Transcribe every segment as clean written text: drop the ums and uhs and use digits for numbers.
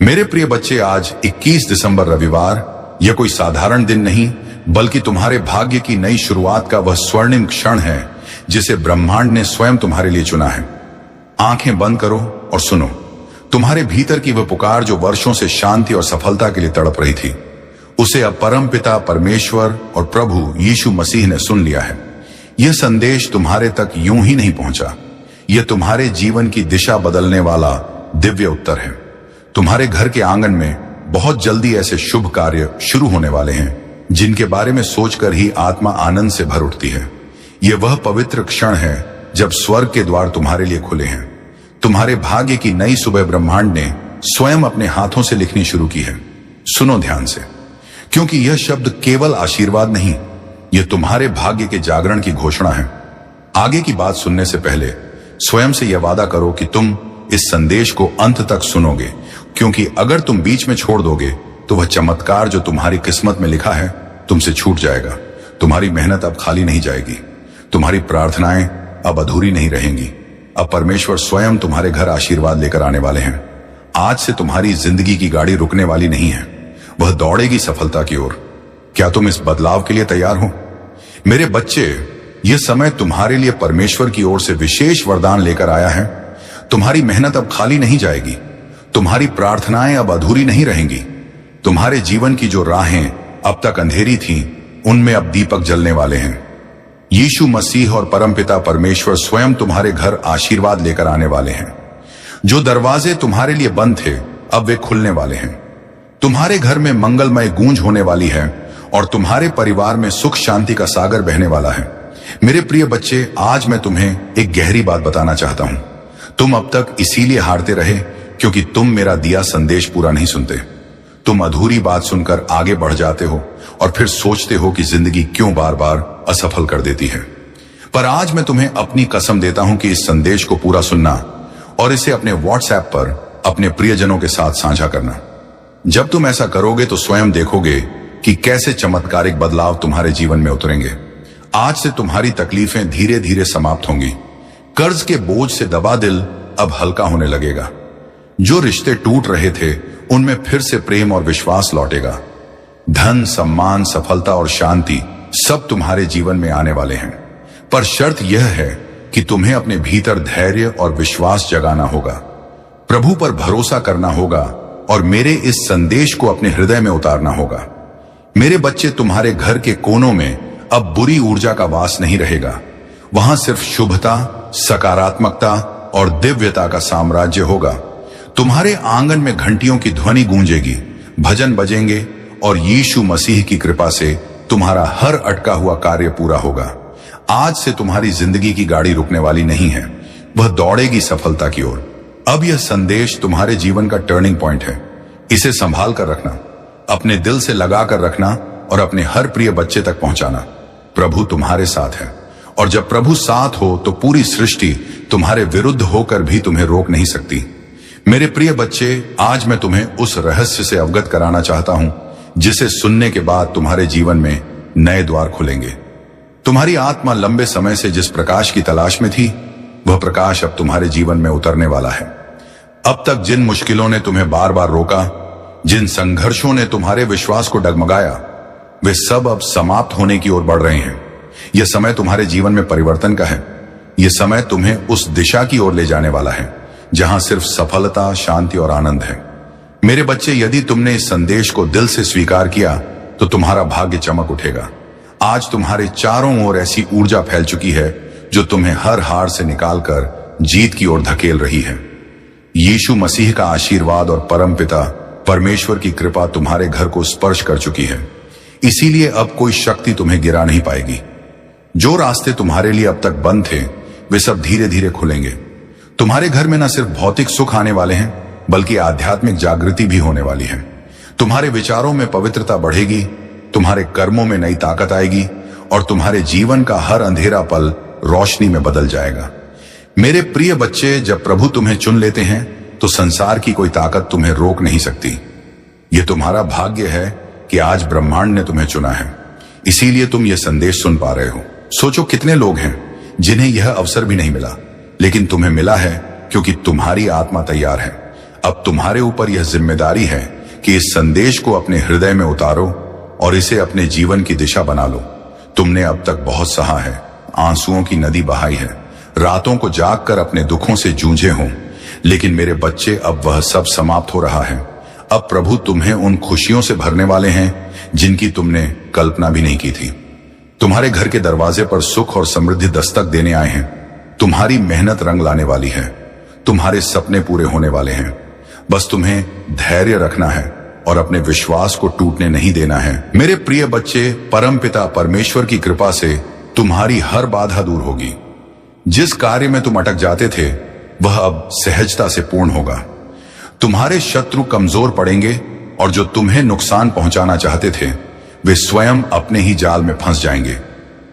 मेरे प्रिय बच्चे, आज 21 दिसंबर रविवार यह कोई साधारण दिन नहीं बल्कि तुम्हारे भाग्य की नई शुरुआत का वह स्वर्णिम क्षण है जिसे ब्रह्मांड ने स्वयं तुम्हारे लिए चुना है। आंखें बंद करो और सुनो। तुम्हारे भीतर की वह पुकार जो वर्षों से शांति और सफलता के लिए तड़प रही थी, उसे अब परमपिता परमेश्वर और प्रभु यीशु मसीह ने सुन लिया है। यह संदेश तुम्हारे तक यूं ही नहीं पहुंचा, यह तुम्हारे जीवन की दिशा बदलने वाला दिव्य उत्तर है। तुम्हारे घर के आंगन में बहुत जल्दी ऐसे शुभ कार्य शुरू होने वाले हैं जिनके बारे में सोचकर ही आत्मा आनंद से भर उठती है। यह वह पवित्र क्षण है जब स्वर्ग के द्वार तुम्हारे लिए खुले हैं। तुम्हारे भाग्य की नई सुबह ब्रह्मांड ने स्वयं अपने हाथों से लिखनी शुरू की है। सुनो ध्यान से, क्योंकि यह शब्द केवल आशीर्वाद नहीं, यह तुम्हारे भाग्य के जागरण की घोषणा है। आगे की बात सुनने से पहले स्वयं से यह वादा करो कि तुम इस संदेश को अंत तक सुनोगे, क्योंकि अगर तुम बीच में छोड़ दोगे तो वह चमत्कार जो तुम्हारी किस्मत में लिखा है तुमसे छूट जाएगा। तुम्हारी मेहनत अब खाली नहीं जाएगी, तुम्हारी प्रार्थनाएं अब अधूरी नहीं रहेंगी। अब परमेश्वर स्वयं तुम्हारे घर आशीर्वाद लेकर आने वाले हैं। आज से तुम्हारी जिंदगी की गाड़ी रुकने वाली नहीं है, वह दौड़ेगी सफलता की ओर। क्या तुम इस बदलाव के लिए तैयार हो? मेरे बच्चे, यह समय तुम्हारे लिए परमेश्वर की ओर से विशेष वरदान लेकर आया है। तुम्हारी मेहनत अब खाली नहीं जाएगी, तुम्हारी प्रार्थनाएं अब अधूरी नहीं रहेंगी। तुम्हारे जीवन की जो राहें अब तक अंधेरी थीं, उनमें अब दीपक जलने वाले हैं। यीशु मसीह और परमपिता परमेश्वर स्वयं तुम्हारे घर आशीर्वाद लेकर आने वाले हैं। जो दरवाजे तुम्हारे लिए बंद थे, अब वे खुलने वाले हैं। तुम्हारे घर में मंगलमय गूंज होने वाली है और तुम्हारे परिवार में सुख शांति का सागर बहने वाला है। मेरे प्रिय बच्चे, आज मैं तुम्हें एक गहरी बात बताना चाहता हूं। तुम अब तक इसीलिए हारते रहे क्योंकि तुम मेरा दिया संदेश पूरा नहीं सुनते। तुम अधूरी बात सुनकर आगे बढ़ जाते हो और फिर सोचते हो कि जिंदगी क्यों बार बार असफल कर देती है। पर आज मैं तुम्हें अपनी कसम देता हूं कि इस संदेश को पूरा सुनना और इसे अपने व्हाट्सएप पर अपने प्रियजनों के साथ साझा करना। जब तुम ऐसा करोगे तो स्वयं देखोगे कि कैसे चमत्कारिक बदलाव तुम्हारे जीवन में उतरेंगे। आज से तुम्हारी तकलीफें धीरे धीरे समाप्त होंगी। कर्ज के बोझ से दबा दिल अब हल्का होने लगेगा। जो रिश्ते टूट रहे थे, उनमें फिर से प्रेम और विश्वास लौटेगा। धन, सम्मान, सफलता और शांति सब तुम्हारे जीवन में आने वाले हैं। पर शर्त यह है कि तुम्हें अपने भीतर धैर्य और विश्वास जगाना होगा, प्रभु पर भरोसा करना होगा और मेरे इस संदेश को अपने हृदय में उतारना होगा। मेरे बच्चे, तुम्हारे घर के कोनों में अब बुरी ऊर्जा का वास नहीं रहेगा। वहां सिर्फ शुभता, सकारात्मकता और दिव्यता का साम्राज्य होगा। तुम्हारे आंगन में घंटियों की ध्वनि गूंजेगी, भजन बजेंगे और यीशु मसीह की कृपा से तुम्हारा हर अटका हुआ कार्य पूरा होगा। आज से तुम्हारी जिंदगी की गाड़ी रुकने वाली नहीं है, वह दौड़ेगी सफलता की ओर। अब यह संदेश तुम्हारे जीवन का टर्निंग पॉइंट है। इसे संभाल कर रखना, अपने दिल से लगा कर रखना और अपने हर प्रिय बच्चे तक पहुंचाना। प्रभु तुम्हारे साथ है और जब प्रभु साथ हो तो पूरी सृष्टि तुम्हारे विरुद्ध होकर भी तुम्हें रोक नहीं सकती। मेरे प्रिय बच्चे, आज मैं तुम्हें उस रहस्य से अवगत कराना चाहता हूं जिसे सुनने के बाद तुम्हारे जीवन में नए द्वार खुलेंगे। तुम्हारी आत्मा लंबे समय से जिस प्रकाश की तलाश में थी, वह प्रकाश अब तुम्हारे जीवन में उतरने वाला है। अब तक जिन मुश्किलों ने तुम्हें बार बार रोका, जिन संघर्षों ने तुम्हारे विश्वास को डगमगाया, वे सब अब समाप्त होने की ओर बढ़ रहे हैं। यह समय तुम्हारे जीवन में परिवर्तन का है। यह समय तुम्हें उस दिशा की ओर ले जाने वाला है जहां सिर्फ सफलता, शांति और आनंद है। मेरे बच्चे, यदि तुमने इस संदेश को दिल से स्वीकार किया तो तुम्हारा भाग्य चमक उठेगा। आज तुम्हारे चारों ओर ऐसी ऊर्जा फैल चुकी है जो तुम्हें हर हार से निकालकर जीत की ओर धकेल रही है। यीशु मसीह का आशीर्वाद और परमपिता परमेश्वर की कृपा तुम्हारे घर को स्पर्श कर चुकी है। इसीलिए अब कोई शक्ति तुम्हें गिरा नहीं पाएगी। जो रास्ते तुम्हारे लिए अब तक बंद थे, वे सब धीरे धीरे खुलेंगे। तुम्हारे घर में न सिर्फ भौतिक सुख आने वाले हैं, बल्कि आध्यात्मिक जागृति भी होने वाली है। तुम्हारे विचारों में पवित्रता बढ़ेगी, तुम्हारे कर्मों में नई ताकत आएगी और तुम्हारे जीवन का हर अंधेरा पल रोशनी में बदल जाएगा। मेरे प्रिय बच्चे, जब प्रभु तुम्हें चुन लेते हैं तो संसार की कोई ताकत तुम्हें रोक नहीं सकती। यह तुम्हारा भाग्य है कि आज ब्रह्मांड ने तुम्हें चुना है, इसीलिए तुम यह संदेश सुन पा रहे हो। सोचो, कितने लोग हैं जिन्हें यह अवसर भी नहीं मिला, लेकिन तुम्हें मिला है क्योंकि तुम्हारी आत्मा तैयार है। अब तुम्हारे ऊपर यह जिम्मेदारी है कि इस संदेश को अपने हृदय में उतारो और इसे अपने जीवन की दिशा बना लो। तुमने अब तक बहुत सहा है, आंसुओं की नदी बहाई है, रातों को जागकर अपने दुखों से जूझे हो, लेकिन मेरे बच्चे अब वह सब समाप्त हो रहा है। अब प्रभु तुम्हें उन खुशियों से भरने वाले हैं जिनकी तुमने कल्पना भी नहीं की थी। तुम्हारे घर के दरवाजे पर सुख और समृद्धि दस्तक देने आए हैं। तुम्हारी मेहनत रंग लाने वाली है, तुम्हारे सपने पूरे होने वाले हैं। बस तुम्हें धैर्य रखना है और अपने विश्वास को टूटने नहीं देना है। मेरे प्रिय बच्चे, परमपिता परमेश्वर की कृपा से तुम्हारी हर बाधा दूर होगी। जिस कार्य में तुम अटक जाते थे वह अब सहजता से पूर्ण होगा। तुम्हारे शत्रु कमजोर पड़ेंगे और जो तुम्हें नुकसान पहुंचाना चाहते थे वे स्वयं अपने ही जाल में फंस जाएंगे,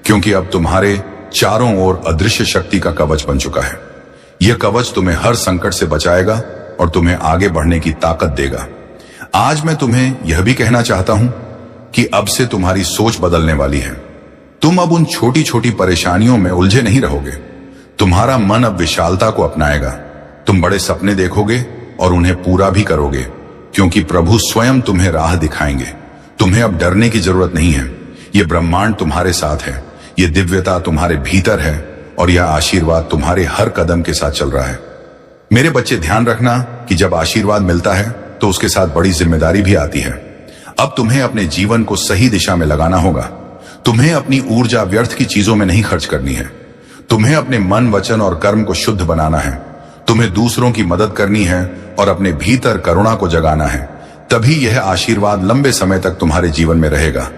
क्योंकि अब तुम्हारे चारों ओर अदृश्य शक्ति का कवच बन चुका है। यह कवच तुम्हें हर संकट से बचाएगा और तुम्हें आगे बढ़ने की ताकत देगा। आज मैं तुम्हें यह भी कहना चाहता हूं कि अब से तुम्हारी सोच बदलने वाली है। तुम अब उन छोटी छोटी परेशानियों में उलझे नहीं रहोगे। तुम्हारा मन अब विशालता को अपनाएगा। तुम बड़े सपने देखोगे और उन्हें पूरा भी करोगे, क्योंकि प्रभु स्वयं तुम्हें राह दिखाएंगे। तुम्हें अब डरने की जरूरत नहीं है। यह ब्रह्मांड तुम्हारे साथ है, यह दिव्यता तुम्हारे भीतर है और यह आशीर्वाद तुम्हारे हर कदम के साथ चल रहा है। मेरे बच्चे, ध्यान रखना कि जब आशीर्वाद मिलता है तो उसके साथ बड़ी जिम्मेदारी भी आती है। अब तुम्हें अपने जीवन को सही दिशा में लगाना होगा। तुम्हें अपनी ऊर्जा व्यर्थ की चीजों में नहीं खर्च करनी है। तुम्हें अपने मन, वचन और कर्म को शुद्ध बनाना है। तुम्हें दूसरों की मदद करनी है और अपने भीतर करुणा को जगाना है। तभी यह आशीर्वाद लंबे समय तक तुम्हारे जीवन में रहेगा।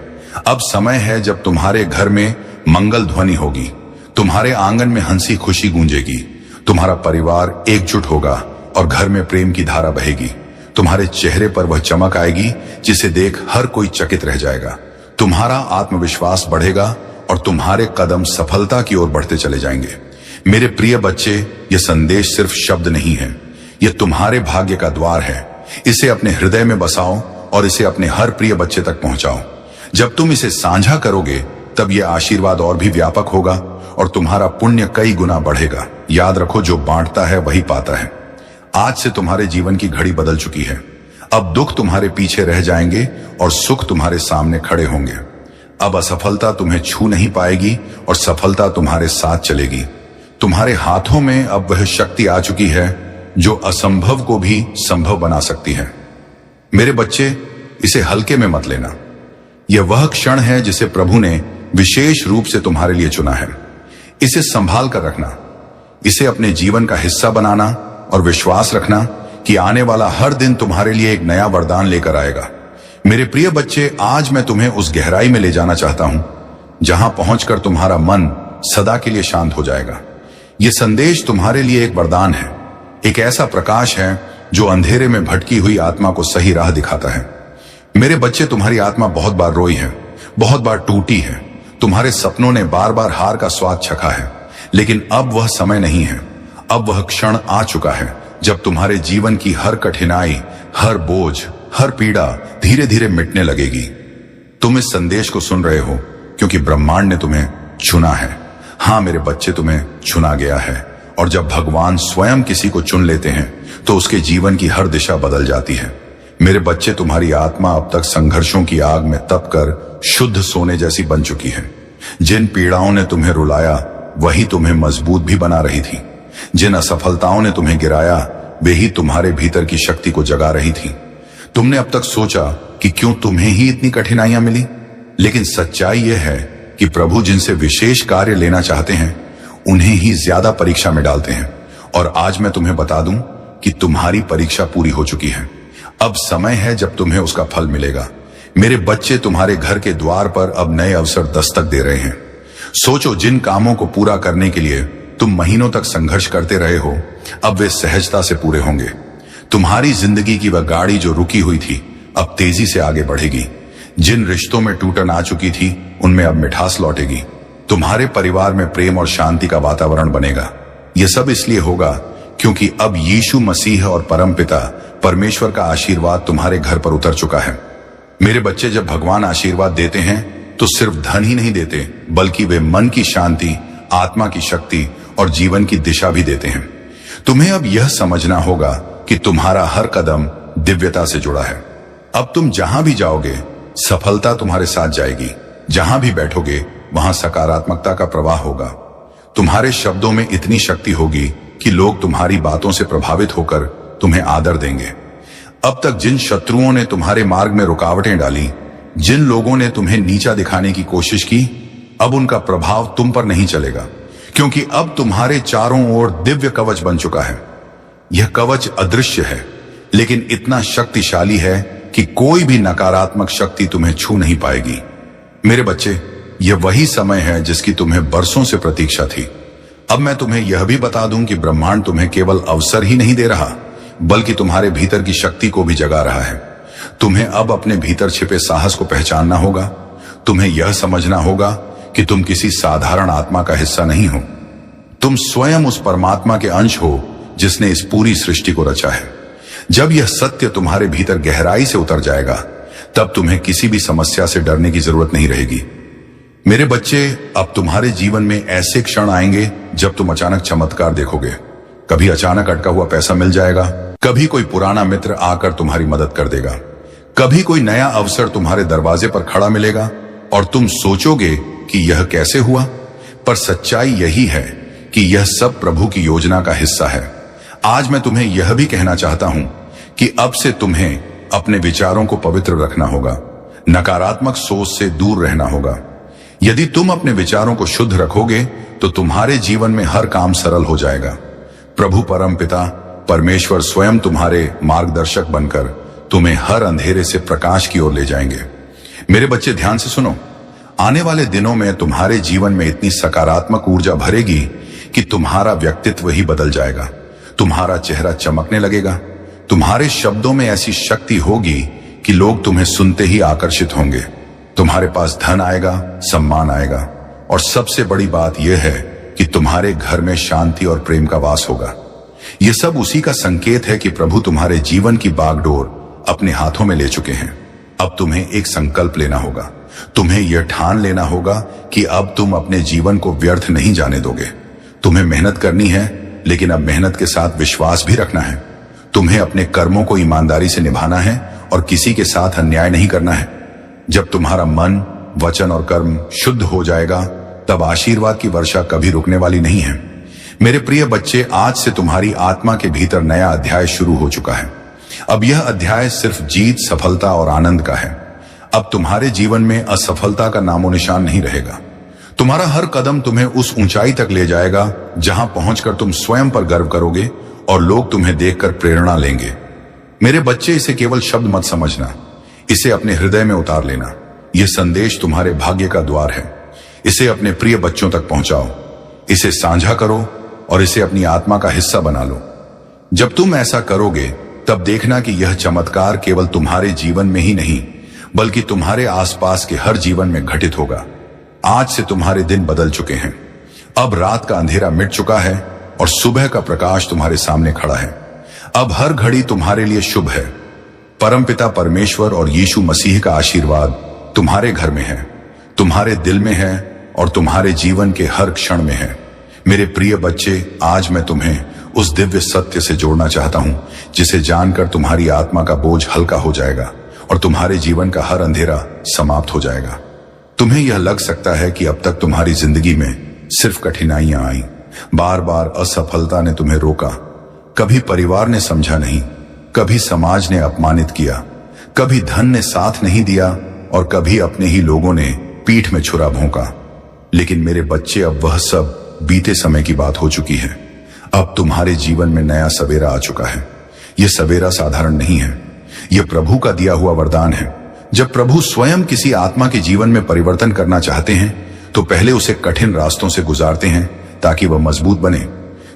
अब समय है जब तुम्हारे घर में मंगल ध्वनि होगी, तुम्हारे आंगन में हंसी खुशी गूंजेगी, तुम्हारा परिवार एकजुट होगा और घर में प्रेम की धारा बहेगी। तुम्हारे चेहरे पर वह चमक आएगी जिसे देख हर कोई चकित रह जाएगा। तुम्हारा आत्मविश्वास बढ़ेगा और तुम्हारे कदम सफलता की ओर बढ़ते चले जाएंगे। मेरे प्रिय बच्चे, यह संदेश सिर्फ शब्द नहीं है, यह तुम्हारे भाग्य का द्वार है। इसे अपने हृदय में बसाओ और इसे अपने हर प्रिय बच्चे तक पहुंचाओ। जब तुम इसे साझा करोगे तब यह आशीर्वाद और भी व्यापक होगा और तुम्हारा पुण्य कई गुना बढ़ेगा। याद रखो, जो बांटता है वही पाता है। आज से तुम्हारे जीवन की घड़ी बदल चुकी है। अब दुख तुम्हारे पीछे रह जाएंगे और सुख तुम्हारे सामने खड़े होंगे। अब असफलता तुम्हें छू नहीं पाएगी और सफलता तुम्हारे साथ चलेगी। तुम्हारे हाथों में अब वह शक्ति आ चुकी है जो असंभव को भी संभव बना सकती है। मेरे बच्चे, इसे हल्के में मत लेना। यह वह क्षण है जिसे प्रभु ने विशेष रूप से तुम्हारे लिए चुना है। इसे संभाल कर रखना, इसे अपने जीवन का हिस्सा बनाना और विश्वास रखना कि आने वाला हर दिन तुम्हारे लिए एक नया वरदान लेकर आएगा। मेरे प्रिय बच्चे, आज मैं तुम्हें उस गहराई में ले जाना चाहता हूं जहां पहुंचकर तुम्हारा मन सदा के लिए शांत हो जाएगा। यह संदेश तुम्हारे लिए एक वरदान है, एक ऐसा प्रकाश है जो अंधेरे में भटकी हुई आत्मा को सही राह दिखाता है। मेरे बच्चे, तुम्हारी आत्मा बहुत बार रोई है, बहुत बार टूटी है। तुम्हारे सपनों ने बार बार हार का स्वाद चखा है, लेकिन अब वह समय नहीं है। अब वह क्षण आ चुका है जब तुम्हारे जीवन की हर कठिनाई, हर बोझ, हर पीड़ा धीरे धीरे मिटने लगेगी। तुम इस संदेश को सुन रहे हो क्योंकि ब्रह्मांड ने तुम्हें चुना है। हाँ मेरे बच्चे, तुम्हें चुना गया है और जब भगवान स्वयं किसी को चुन लेते हैं तो उसके जीवन की हर दिशा बदल जाती है। मेरे बच्चे, तुम्हारी आत्मा अब तक संघर्षों की आग में तप कर शुद्ध सोने जैसी बन चुकी है। जिन पीड़ाओं ने तुम्हें रुलाया वही तुम्हें मजबूत भी बना रही थी। जिन असफलताओं ने तुम्हें गिराया वे ही तुम्हारे भीतर की शक्ति को जगा रही थी। तुमने अब तक सोचा कि क्यों तुम्हें ही इतनी कठिनाइयां मिली, लेकिन सच्चाई यह है कि प्रभु जिनसे विशेष कार्य लेना चाहते हैं उन्हें ही ज्यादा परीक्षा में डालते हैं। और आज मैं तुम्हें बता दूं कि तुम्हारी परीक्षा पूरी हो चुकी है। अब समय है जब तुम्हें उसका फल मिलेगा। मेरे बच्चे, तुम्हारे घर के द्वार पर अब नए अवसर दस्तक दे रहे हैं। सोचो, जिन कामों को पूरा करने के लिए तुम महीनों तक संघर्ष करते रहे हो अब वे सहजता से पूरे होंगे। तुम्हारी जिंदगी की वह गाड़ी जो रुकी हुई थी अब तेजी से आगे बढ़ेगी। जिन रिश्तों में टूटन आ चुकी थी उनमें अब मिठास लौटेगी। तुम्हारे परिवार में प्रेम और शांति का वातावरण बनेगा। यह सब इसलिए होगा क्योंकि अब यीशु मसीह और परमपिता परमेश्वर का आशीर्वाद तुम्हारे घर पर उतर चुका है। मेरे बच्चे, जब भगवान आशीर्वाद देते हैं तो सिर्फ धन ही नहीं देते, बल्कि वे मन की शांति, आत्मा की शक्ति और जीवन की दिशा भी देते हैं। तुम्हें अब यह समझना होगा कि तुम्हारा हर कदम दिव्यता से जुड़ा है। अब तुम जहां भी जाओगे सफलता तुम्हारे साथ जाएगी। जहां भी बैठोगे वहां सकारात्मकता का प्रवाह होगा। तुम्हारे शब्दों में इतनी शक्ति होगी कि लोग तुम्हारी बातों से प्रभावित होकर तुम्हें आदर देंगे। अब तक जिन शत्रुओं ने तुम्हारे मार्ग में रुकावटें डाली, जिन लोगों ने तुम्हें नीचा दिखाने की कोशिश की, अब उनका प्रभाव तुम पर नहीं चलेगा, क्योंकि अब तुम्हारे चारों ओर दिव्य कवच बन चुका है। यह कवच अदृश्य है, लेकिन इतना शक्तिशाली है कि कोई भी नकारात्मक शक्ति तुम्हें छू नहीं पाएगी। मेरे बच्चे, यह वही समय है जिसकी तुम्हें बरसों से प्रतीक्षा थी। अब मैं तुम्हें यह भी बता दूं कि ब्रह्मांड तुम्हें केवल अवसर ही नहीं दे रहा, बल्कि तुम्हारे भीतर की शक्ति को भी जगा रहा है। तुम्हें अब अपने भीतर छिपे साहस को पहचानना होगा। तुम्हें यह समझना होगा कि तुम किसी साधारण आत्मा का हिस्सा नहीं हो। तुम स्वयं उस परमात्मा के अंश हो जिसने इस पूरी सृष्टि को रचा है। जब यह सत्य तुम्हारे भीतर गहराई से उतर जाएगा, तब तुम्हें किसी भी समस्या से डरने की जरूरत नहीं रहेगी। मेरे बच्चे, अब तुम्हारे जीवन में ऐसे क्षण आएंगे जब तुम अचानक चमत्कार देखोगे। कभी अचानक अटका हुआ पैसा मिल जाएगा, कभी कोई पुराना मित्र आकर तुम्हारी मदद कर देगा, कभी कोई नया अवसर तुम्हारे दरवाजे पर खड़ा मिलेगा और तुम सोचोगे कि यह कैसे हुआ। पर सच्चाई यही है कि यह सब प्रभु की योजना का हिस्सा है। आज मैं तुम्हें यह भी कहना चाहता हूं कि अब से तुम्हें अपने विचारों को पवित्र रखना होगा, नकारात्मक सोच से दूर रहना होगा। यदि तुम अपने विचारों को शुद्ध रखोगे तो तुम्हारे जीवन में हर काम सरल हो जाएगा। प्रभु परमपिता परमेश्वर स्वयं तुम्हारे मार्गदर्शक बनकर तुम्हें हर अंधेरे से प्रकाश की ओर ले जाएंगे। मेरे बच्चे, ध्यान से सुनो। आने वाले दिनों में तुम्हारे जीवन में इतनी सकारात्मक ऊर्जा भरेगी कि तुम्हारा व्यक्तित्व ही बदल जाएगा। तुम्हारा चेहरा चमकने लगेगा। तुम्हारे शब्दों में ऐसी शक्ति होगी कि लोग तुम्हें सुनते ही आकर्षित होंगे। तुम्हारे पास धन आएगा, सम्मान आएगा, और सबसे बड़ी बात यह है कि तुम्हारे घर में शांति और प्रेम का वास होगा। यह सब उसी का संकेत है कि प्रभु तुम्हारे जीवन की बागडोर अपने हाथों में ले चुके हैं। अब तुम्हें एक संकल्प लेना होगा। तुम्हें यह ठान लेना होगा कि अब तुम अपने जीवन को व्यर्थ नहीं जाने दोगे। तुम्हें मेहनत करनी है, लेकिन अब मेहनत के साथ विश्वास भी रखना है। तुम्हें अपने कर्मों को ईमानदारी से निभाना है और किसी के साथ अन्याय नहीं करना है। जब तुम्हारा मन, वचन और कर्म शुद्ध हो जाएगा, तब आशीर्वाद की वर्षा कभी रुकने वाली नहीं है। मेरे प्रिय बच्चे, आज से तुम्हारी आत्मा के भीतर नया अध्याय शुरू हो चुका है। अब यह अध्याय सिर्फ जीत, सफलता और आनंद का है। अब तुम्हारे जीवन में असफलता का नामो निशान नहीं रहेगा। तुम्हारा हर कदम तुम्हें उस ऊंचाई तक ले जाएगा जहां पहुंचकर तुम स्वयं पर गर्व करोगे और लोग तुम्हें देखकर प्रेरणा लेंगे। मेरे बच्चे, इसे केवल शब्द मत समझना, इसे अपने हृदय में उतार लेना। यह संदेश तुम्हारे भाग्य का द्वार है। इसे अपने प्रिय बच्चों तक पहुंचाओ, इसे साझा करो और इसे अपनी आत्मा का हिस्सा बना लो। जब तुम ऐसा करोगे, तब देखना कि यह चमत्कार केवल तुम्हारे जीवन में ही नहीं, बल्कि तुम्हारे आसपास के हर जीवन में घटित होगा। आज से तुम्हारे दिन बदल चुके हैं। अब रात का अंधेरा मिट चुका है और सुबह का प्रकाश तुम्हारे सामने खड़ा है। अब हर घड़ी तुम्हारे लिए शुभ है। परमपिता परमेश्वर और यीशु मसीह का आशीर्वाद तुम्हारे घर में है, तुम्हारे दिल में है और तुम्हारे जीवन के हर क्षण में है। मेरे प्रिय बच्चे, आज मैं तुम्हें उस दिव्य सत्य से जोड़ना चाहता हूं जिसे जानकर तुम्हारी आत्मा का बोझ हल्का हो जाएगा और तुम्हारे जीवन का हर अंधेरा समाप्त हो जाएगा। तुम्हें यह लग सकता है कि अब तक तुम्हारी जिंदगी में सिर्फ कठिनाइयां आई, बार बार असफलता ने तुम्हें रोका, कभी परिवार ने समझा नहीं, कभी समाज ने अपमानित किया, कभी धन ने साथ नहीं दिया और कभी अपने ही लोगों ने पीठ में छुरा भोंका। लेकिन मेरे बच्चे, अब वह सब बीते समय की बात हो चुकी है। अब तुम्हारे जीवन में नया सवेरा आ चुका है। यह सवेरा साधारण नहीं है, यह प्रभु का दिया हुआ वरदान है। जब प्रभु स्वयं किसी आत्मा के जीवन में परिवर्तन करना चाहते हैं, तो पहले उसे कठिन रास्तों से गुजारते हैं ताकि वह मजबूत बने।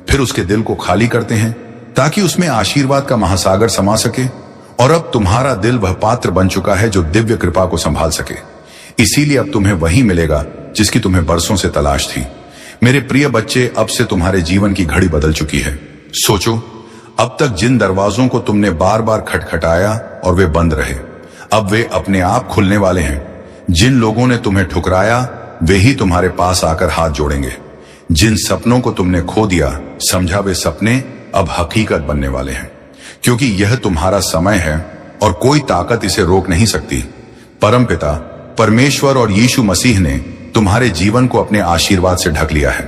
फिर उसके दिल को खाली करते हैं ताकि उसमें आशीर्वाद का महासागर समा सके। और अब तुम्हारा दिल वह पात्र बन चुका है जो दिव्य कृपा को संभाल सके। इसीलिए अब तुम्हें वही मिलेगा जिसकी तुम्हें बरसों से तलाश थी। मेरे प्रिय बच्चे, अब से तुम्हारे जीवन की घड़ी बदल चुकी है। सोचो, अब तक जिन दरवाजों को तुमने बार बार खटखटाया और वे बंद रहे, अब वे अपने आप खुलने वाले हैं। जिन लोगों ने तुम्हें ठुकराया, वे ही तुम्हारे पास आकर हाथ जोड़ेंगे। जिन सपनों को तुमने खो दिया, समझा वे सपने अब हकीकत बनने वाले हैं, क्योंकि यह तुम्हारा समय है और कोई ताकत इसे रोक नहीं सकती। परमपिता परमेश्वर और यीशु मसीह ने तुम्हारे जीवन को अपने आशीर्वाद से ढक लिया है।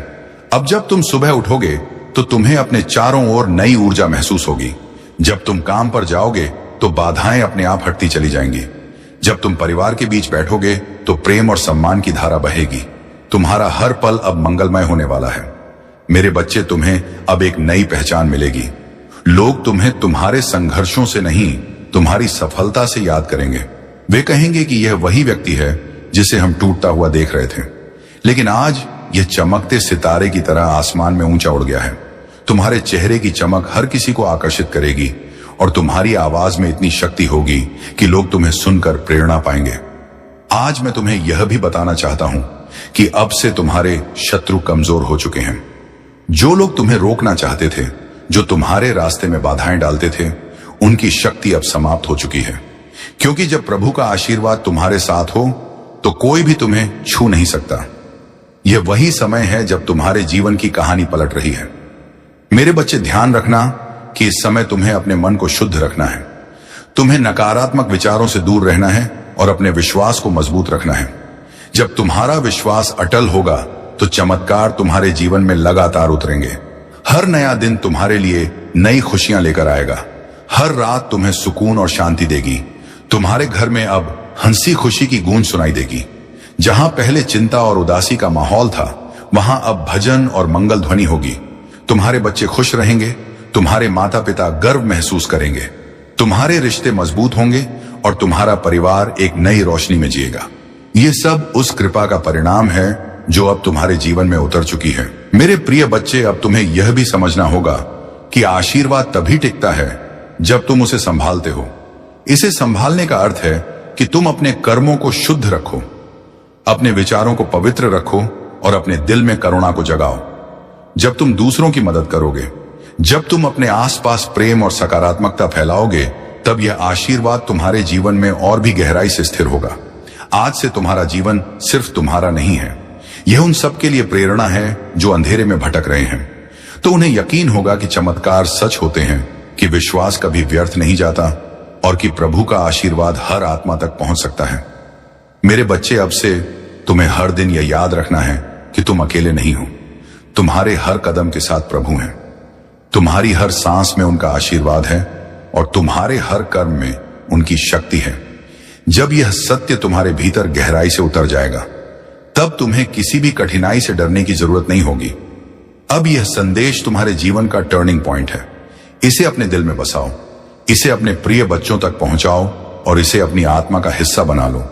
अब जब तुम सुबह उठोगे तो तुम्हें अपने चारों ओर नई ऊर्जा महसूस होगी। जब तुम काम पर जाओगे तो बाधाएं अपने आप हटती चली जाएंगी। जब तुम परिवार के बीच बैठोगे तो प्रेम और सम्मान की धारा बहेगी। तुम्हारा हर पल अब मंगलमय होने वाला है। मेरे बच्चे, तुम्हें अब एक नई पहचान मिलेगी। लोग तुम्हें तुम्हारे संघर्षों से नहीं, तुम्हारी सफलता से याद करेंगे। वे कहेंगे कि यह वही व्यक्ति है जिसे हम टूटता हुआ देख रहे थे, लेकिन आज यह चमकते सितारे की तरह आसमान में ऊंचा उड़ गया है। तुम्हारे चेहरे की चमक हर किसी को आकर्षित करेगी और तुम्हारी आवाज में इतनी शक्ति होगी कि लोग तुम्हें सुनकर प्रेरणा पाएंगे। आज मैं तुम्हें यह भी बताना चाहता हूं कि अब से तुम्हारे शत्रु कमजोर हो चुके हैं। जो लोग तुम्हें रोकना चाहते थे, जो तुम्हारे रास्ते में बाधाएं डालते थे, उनकी शक्ति अब समाप्त हो चुकी है। क्योंकि जब प्रभु का आशीर्वाद तुम्हारे साथ हो तो कोई भी तुम्हें छू नहीं सकता। यह वही समय है जब तुम्हारे जीवन की कहानी पलट रही है। मेरे बच्चे, ध्यान रखना कि इस समय तुम्हें अपने मन को शुद्ध रखना है। तुम्हें नकारात्मक विचारों से दूर रहना है और अपने विश्वास को मजबूत रखना है। जब तुम्हारा विश्वास अटल होगा तो चमत्कार तुम्हारे जीवन में लगातार उतरेंगे। हर नया दिन तुम्हारे लिए नई खुशियां लेकर आएगा। हर रात तुम्हें सुकून और शांति देगी। तुम्हारे घर में अब हंसी खुशी की गूंज सुनाई देगी। जहां पहले चिंता और उदासी का माहौल था, वहां अब भजन और मंगल ध्वनि होगी। तुम्हारे बच्चे खुश रहेंगे, तुम्हारे माता पिता गर्व महसूस करेंगे, तुम्हारे रिश्ते मजबूत होंगे और तुम्हारा परिवार एक नई रोशनी में जिएगा। ये सब उस कृपा का परिणाम है जो अब तुम्हारे जीवन में उतर चुकी है। मेरे प्रिय बच्चे, अब तुम्हें यह भी समझना होगा कि आशीर्वाद तभी टिकता है जब तुम उसे संभालते हो। इसे संभालने का अर्थ है कि तुम अपने कर्मों को शुद्ध रखो, अपने विचारों को पवित्र रखो और अपने दिल में करुणा को जगाओ। जब तुम दूसरों की मदद करोगे, जब तुम अपने आसपास प्रेम और सकारात्मकता फैलाओगे, तब यह आशीर्वाद तुम्हारे जीवन में और भी गहराई से स्थिर होगा। आज से तुम्हारा जीवन सिर्फ तुम्हारा नहीं है, यह उन सबके लिए प्रेरणा है जो अंधेरे में भटक रहे हैं। तो उन्हें यकीन होगा कि चमत्कार सच होते हैं, कि विश्वास कभी व्यर्थ नहीं जाता और कि प्रभु का आशीर्वाद हर आत्मा तक पहुंच सकता है। मेरे बच्चे, अब से तुम्हें हर दिन यह याद रखना है कि तुम अकेले नहीं हो। तुम्हारे हर कदम के साथ प्रभु हैं। तुम्हारी हर सांस में उनका आशीर्वाद है और तुम्हारे हर कर्म में उनकी शक्ति है। जब यह सत्य तुम्हारे भीतर गहराई से उतर जाएगा, तब तुम्हें किसी भी कठिनाई से डरने की जरूरत नहीं होगी। अब यह संदेश तुम्हारे जीवन का टर्निंग पॉइंट है। इसे अपने दिल में बसाओ, इसे अपने प्रिय बच्चों तक पहुंचाओ और इसे अपनी आत्मा का हिस्सा बना लो।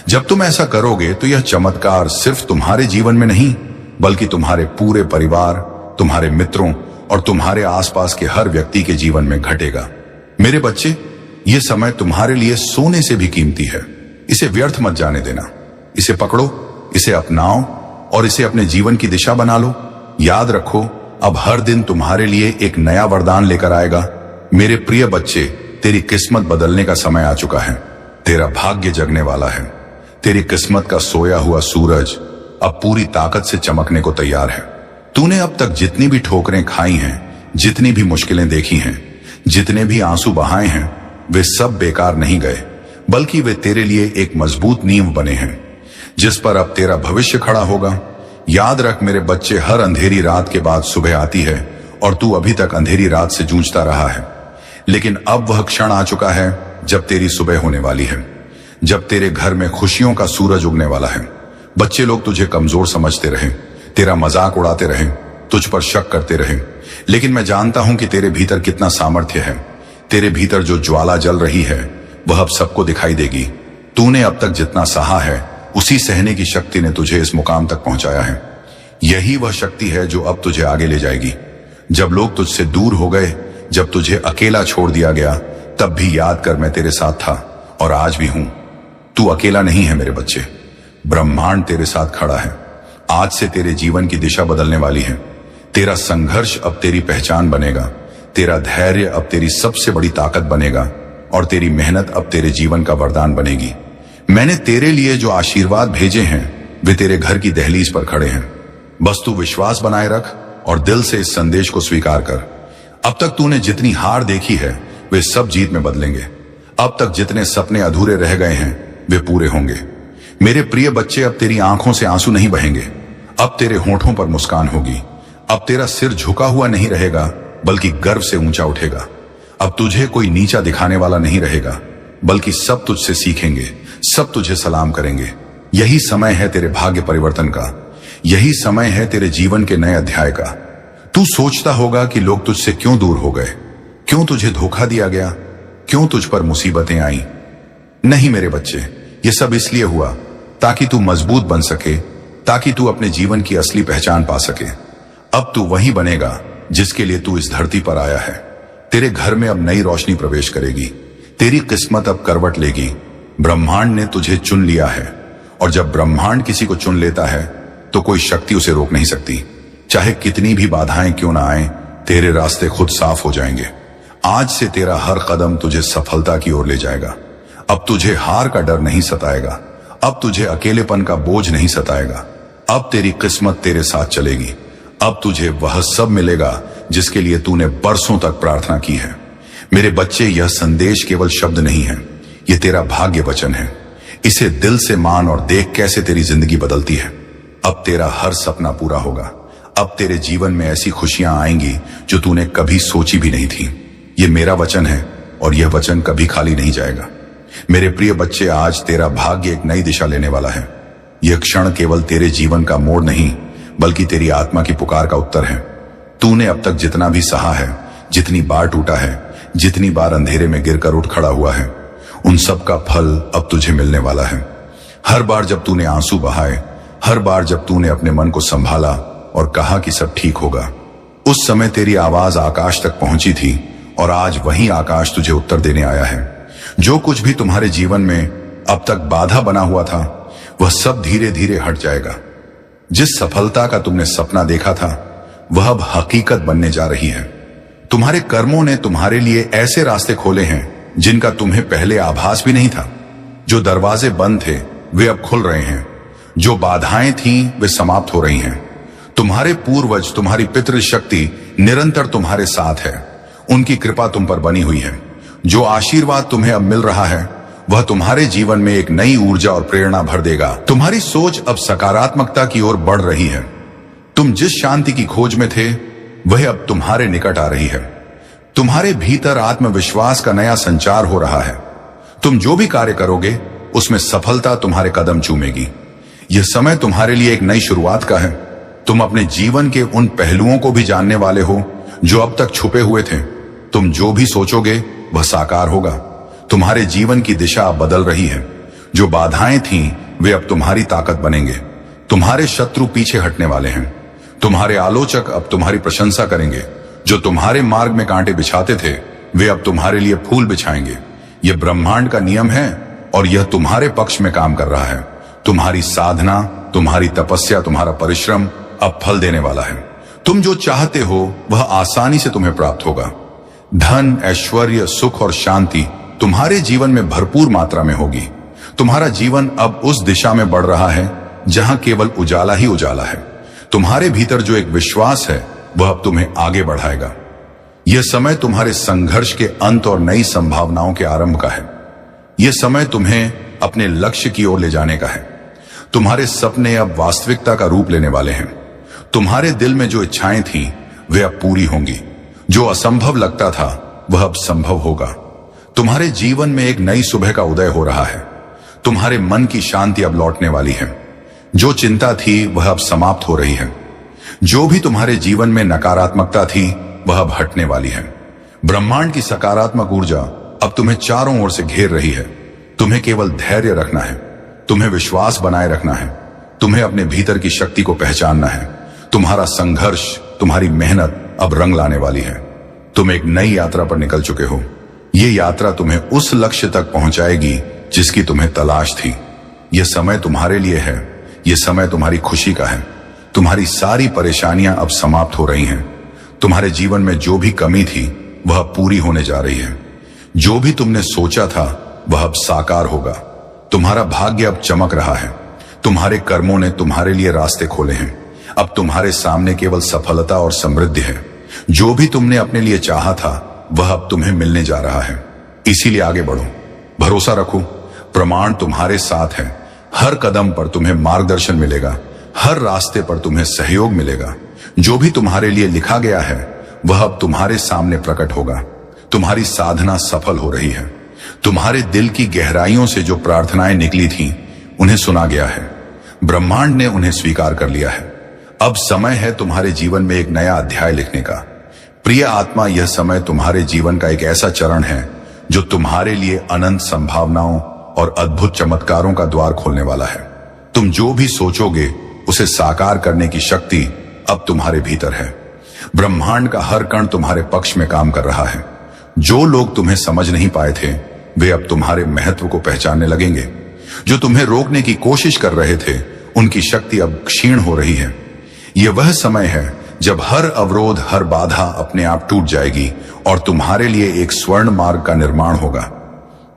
जब तुम ऐसा करोगे तो यह चमत्कार सिर्फ तुम्हारे जीवन में नहीं, बल्कि तुम्हारे पूरे परिवार, तुम्हारे मित्रों और तुम्हारे आसपास के हर व्यक्ति के जीवन में घटेगा। मेरे बच्चे, यह समय तुम्हारे लिए सोने से भी कीमती है। इसे व्यर्थ मत जाने देना। इसे पकड़ो, इसे अपनाओ और इसे अपने जीवन की दिशा बना लो। याद रखो, अब हर दिन तुम्हारे लिए एक नया वरदान लेकर आएगा। मेरे प्रिय बच्चे, तेरी किस्मत बदलने का समय आ चुका है। तेरा भाग्य जगने वाला है। तेरी किस्मत का सोया हुआ सूरज अब पूरी ताकत से चमकने को तैयार है। तूने अब तक जितनी भी ठोकरें खाई हैं, जितनी भी मुश्किलें देखी हैं, जितने भी आंसू बहाए हैं, वे सब बेकार नहीं गए, बल्कि वे तेरे लिए एक मजबूत नींव बने हैं जिस पर अब तेरा भविष्य खड़ा होगा। याद रख मेरे बच्चे, हर अंधेरी रात के बाद सुबह आती है और तू अभी तक अंधेरी रात से जूझता रहा है, लेकिन अब वह क्षण आ चुका है जब तेरी सुबह होने वाली है, जब तेरे घर में खुशियों का सूरज उगने वाला है। बच्चे लोग तुझे कमजोर समझते रहे, तेरा मजाक उड़ाते रहे, तुझ पर शक करते रहे, लेकिन मैं जानता हूं कि तेरे भीतर कितना सामर्थ्य है। तेरे भीतर जो ज्वाला जल रही है वह अब सबको दिखाई देगी। तूने अब तक जितना सहा है, उसी सहने की शक्ति ने तुझे इस मुकाम तक पहुंचाया है। यही वह शक्ति है जो अब तुझे आगे ले जाएगी। जब लोग तुझसे दूर हो गए, जब तुझे अकेला छोड़ दिया गया, तब भी याद कर मैं तेरे साथ था और आज भी हूं। तू अकेला नहीं है मेरे बच्चे, ब्रह्मांड तेरे साथ खड़ा है। आज से तेरे जीवन की दिशा बदलने वाली है। तेरा संघर्ष अब तेरी पहचान बनेगा, तेरा धैर्य अब तेरी सबसे बड़ी ताकत बनेगा और तेरी मेहनत अब तेरे जीवन का वरदान बनेगी। मैंने तेरे लिए जो आशीर्वाद भेजे हैं वे तेरे घर की दहलीज पर खड़े हैं। बस तू विश्वास बनाए रख और दिल से इस संदेश को स्वीकार कर। अब तक तूने जितनी हार देखी है वे सब जीत में बदलेंगे। अब तक जितने सपने अधूरे रह गए हैं वे पूरे होंगे। मेरे प्रिय बच्चे, अब तेरी आंखों से आंसू नहीं बहेंगे, अब तेरे होठों पर मुस्कान होगी। अब तेरा सिर झुका हुआ नहीं रहेगा बल्कि गर्व से ऊंचा उठेगा। अब तुझे कोई नीचा दिखाने वाला नहीं रहेगा बल्कि सब तुझसे सीखेंगे, सब तुझे सलाम करेंगे। यही समय है तेरे भाग्य परिवर्तन का, यही समय है तेरे जीवन के नए अध्याय का। तू सोचता होगा कि लोग तुझसे क्यों दूर हो गए, क्यों तुझे धोखा दिया गया, क्यों तुझ पर मुसीबतें आई। नहीं मेरे बच्चे, ये सब इसलिए हुआ ताकि तू मजबूत बन सके, ताकि तू अपने जीवन की असली पहचान पा सके। अब तू वही बनेगा जिसके लिए तू इस धरती पर आया है। तेरे घर में अब नई रोशनी प्रवेश करेगी, तेरी किस्मत अब करवट लेगी। ब्रह्मांड ने तुझे चुन लिया है, और जब ब्रह्मांड किसी को चुन लेता है तो कोई शक्ति उसे रोक नहीं सकती। चाहे कितनी भी बाधाएं क्यों ना आए, तेरे रास्ते खुद साफ हो जाएंगे। आज से तेरा हर कदम तुझे सफलता की ओर ले जाएगा। अब तुझे हार का डर नहीं सताएगा, अब तुझे अकेलेपन का बोझ नहीं सताएगा। अब तेरी किस्मत तेरे साथ चलेगी। अब तुझे वह सब मिलेगा जिसके लिए तूने बरसों तक प्रार्थना की है। मेरे बच्चे, यह संदेश केवल शब्द नहीं है, यह तेरा भाग्य वचन है। इसे दिल से मान और देख कैसे तेरी जिंदगी बदलती है। अब तेरा हर सपना पूरा होगा। अब तेरे जीवन में ऐसी खुशियां आएंगी जो तूने कभी सोची भी नहीं थी। ये मेरा वचन है और यह वचन कभी खाली नहीं जाएगा। मेरे प्रिय बच्चे, आज तेरा भाग्य एक नई दिशा लेने वाला है। यह क्षण केवल तेरे जीवन का मोड़ नहीं बल्कि तेरी आत्मा की पुकार का उत्तर है। तूने अब तक जितना भी सहा है, जितनी बार टूटा है, जितनी बार अंधेरे में गिरकर उठ खड़ा हुआ है, उन सब का फल अब तुझे मिलने वाला है। हर बार जब तूने आंसू बहाए, हर बार जब तूने अपने मन को संभाला और कहा कि सब ठीक होगा, उस समय तेरी आवाज आकाश तक पहुंची थी और आज वही आकाश तुझे उत्तर देने आया है। जो कुछ भी तुम्हारे जीवन में अब तक बाधा बना हुआ था वह सब धीरे धीरे हट जाएगा। जिस सफलता का तुमने सपना देखा था वह अब हकीकत बनने जा रही है। तुम्हारे कर्मों ने तुम्हारे लिए ऐसे रास्ते खोले हैं जिनका तुम्हें पहले आभास भी नहीं था। जो दरवाजे बंद थे वे अब खुल रहे हैं, जो बाधाएं थीं वे समाप्त हो रही हैं। तुम्हारे पूर्वज, तुम्हारी पितृशक्ति निरंतर तुम्हारे साथ है। उनकी कृपा तुम पर बनी हुई है। जो आशीर्वाद तुम्हें अब मिल रहा है वह तुम्हारे जीवन में एक नई ऊर्जा और प्रेरणा भर देगा। तुम्हारी सोच अब सकारात्मकता की ओर बढ़ रही है। तुम जिस शांति की खोज में थे वह अब तुम्हारे निकट आ रही है। तुम्हारे भीतर आत्मविश्वास का नया संचार हो रहा है। तुम जो भी कार्य करोगे उसमें सफलता तुम्हारे कदम चूमेगी। यह समय तुम्हारे लिए एक नई शुरुआत का है। तुम अपने जीवन के उन पहलुओं को भी जानने वाले हो जो अब तक छुपे हुए थे। तुम जो भी सोचोगे वह साकार होगा। तुम्हारे जीवन की दिशा अब बदल रही है। जो बाधाएं थीं वे अब तुम्हारी ताकत बनेंगे। तुम्हारे शत्रु पीछे हटने वाले हैं। तुम्हारे आलोचक अब तुम्हारी प्रशंसा करेंगे। जो तुम्हारे मार्ग में कांटे बिछाते थे वे अब तुम्हारे लिए फूल बिछाएंगे। यह ब्रह्मांड का नियम है और यह तुम्हारे पक्ष में काम कर रहा है। तुम्हारी साधना, तुम्हारी तपस्या, तुम्हारा परिश्रम अब फल देने वाला है। तुम जो चाहते हो वह आसानी से तुम्हें प्राप्त होगा। धन, ऐश्वर्य, सुख और शांति तुम्हारे जीवन में भरपूर मात्रा में होगी। तुम्हारा जीवन अब उस दिशा में बढ़ रहा है जहां केवल उजाला ही उजाला है। तुम्हारे भीतर जो एक विश्वास है वह अब तुम्हें आगे बढ़ाएगा। यह समय तुम्हारे संघर्ष के अंत और नई संभावनाओं के आरंभ का है। यह समय तुम्हें अपने लक्ष्य की ओर ले जाने का है। तुम्हारे सपने अब वास्तविकता का रूप लेने वाले हैं। तुम्हारे दिल में जो इच्छाएं थीं वे अब पूरी होंगी। जो असंभव लगता था वह अब संभव होगा। तुम्हारे जीवन में एक नई सुबह का उदय हो रहा है। तुम्हारे मन की शांति अब लौटने वाली है। जो चिंता थी वह अब समाप्त हो रही है। जो भी तुम्हारे जीवन में नकारात्मकता थी वह अब हटने वाली है। ब्रह्मांड की सकारात्मक ऊर्जा अब तुम्हें चारों ओर से घेर रही है। तुम्हें केवल धैर्य रखना है, तुम्हें विश्वास बनाए रखना है, तुम्हें अपने भीतर की शक्ति को पहचानना है। तुम्हारा संघर्ष, तुम्हारी मेहनत अब रंग लाने वाली है। तुम एक नई यात्रा पर निकल चुके हो। ये यात्रा तुम्हें उस लक्ष्य तक पहुंचाएगी जिसकी तुम्हें तलाश थी। यह समय तुम्हारे लिए है। यह समय तुम्हारी खुशी का है। तुम्हारी सारी परेशानियां अब समाप्त हो रही हैं। तुम्हारे जीवन में जो भी कमी थी वह पूरी होने जा रही है। जो भी तुमने सोचा था वह अब साकार होगा। तुम्हारा भाग्य अब चमक रहा है। तुम्हारे कर्मों ने तुम्हारे लिए रास्ते खोले हैं। अब तुम्हारे सामने केवल सफलता और समृद्धि है। जो भी तुमने अपने लिए चाहा था वह अब तुम्हें मिलने जा रहा है। इसीलिए आगे बढ़ो, भरोसा रखो, प्रमाण तुम्हारे साथ है। हर कदम पर तुम्हें मार्गदर्शन मिलेगा, हर रास्ते पर तुम्हें सहयोग मिलेगा। जो भी तुम्हारे लिए लिखा गया है वह अब तुम्हारे सामने प्रकट होगा। तुम्हारी साधना सफल हो रही है। तुम्हारे दिल की गहराइयों से जो प्रार्थनाएं निकली थीं, उन्हें सुना गया है। ब्रह्मांड ने उन्हें स्वीकार कर लिया है। अब समय है तुम्हारे जीवन में एक नया अध्याय लिखने का। प्रिय आत्मा, यह समय तुम्हारे जीवन का एक ऐसा चरण है जो तुम्हारे लिए अनंत संभावनाओं और अद्भुत चमत्कारों का द्वार खोलने वाला है। तुम जो भी सोचोगे उसे साकार करने की शक्ति अब तुम्हारे भीतर है। ब्रह्मांड का हर कण तुम्हारे पक्ष में काम कर रहा है। जो लोग तुम्हें समझ नहीं पाए थे, वे अब तुम्हारे महत्व को पहचानने लगेंगे। जो तुम्हें रोकने की कोशिश कर रहे थे, उनकी शक्ति अब क्षीण हो रही है। यह वह समय है जब हर अवरोध, हर बाधा अपने आप टूट जाएगी और तुम्हारे लिए एक स्वर्ण मार्ग का निर्माण होगा।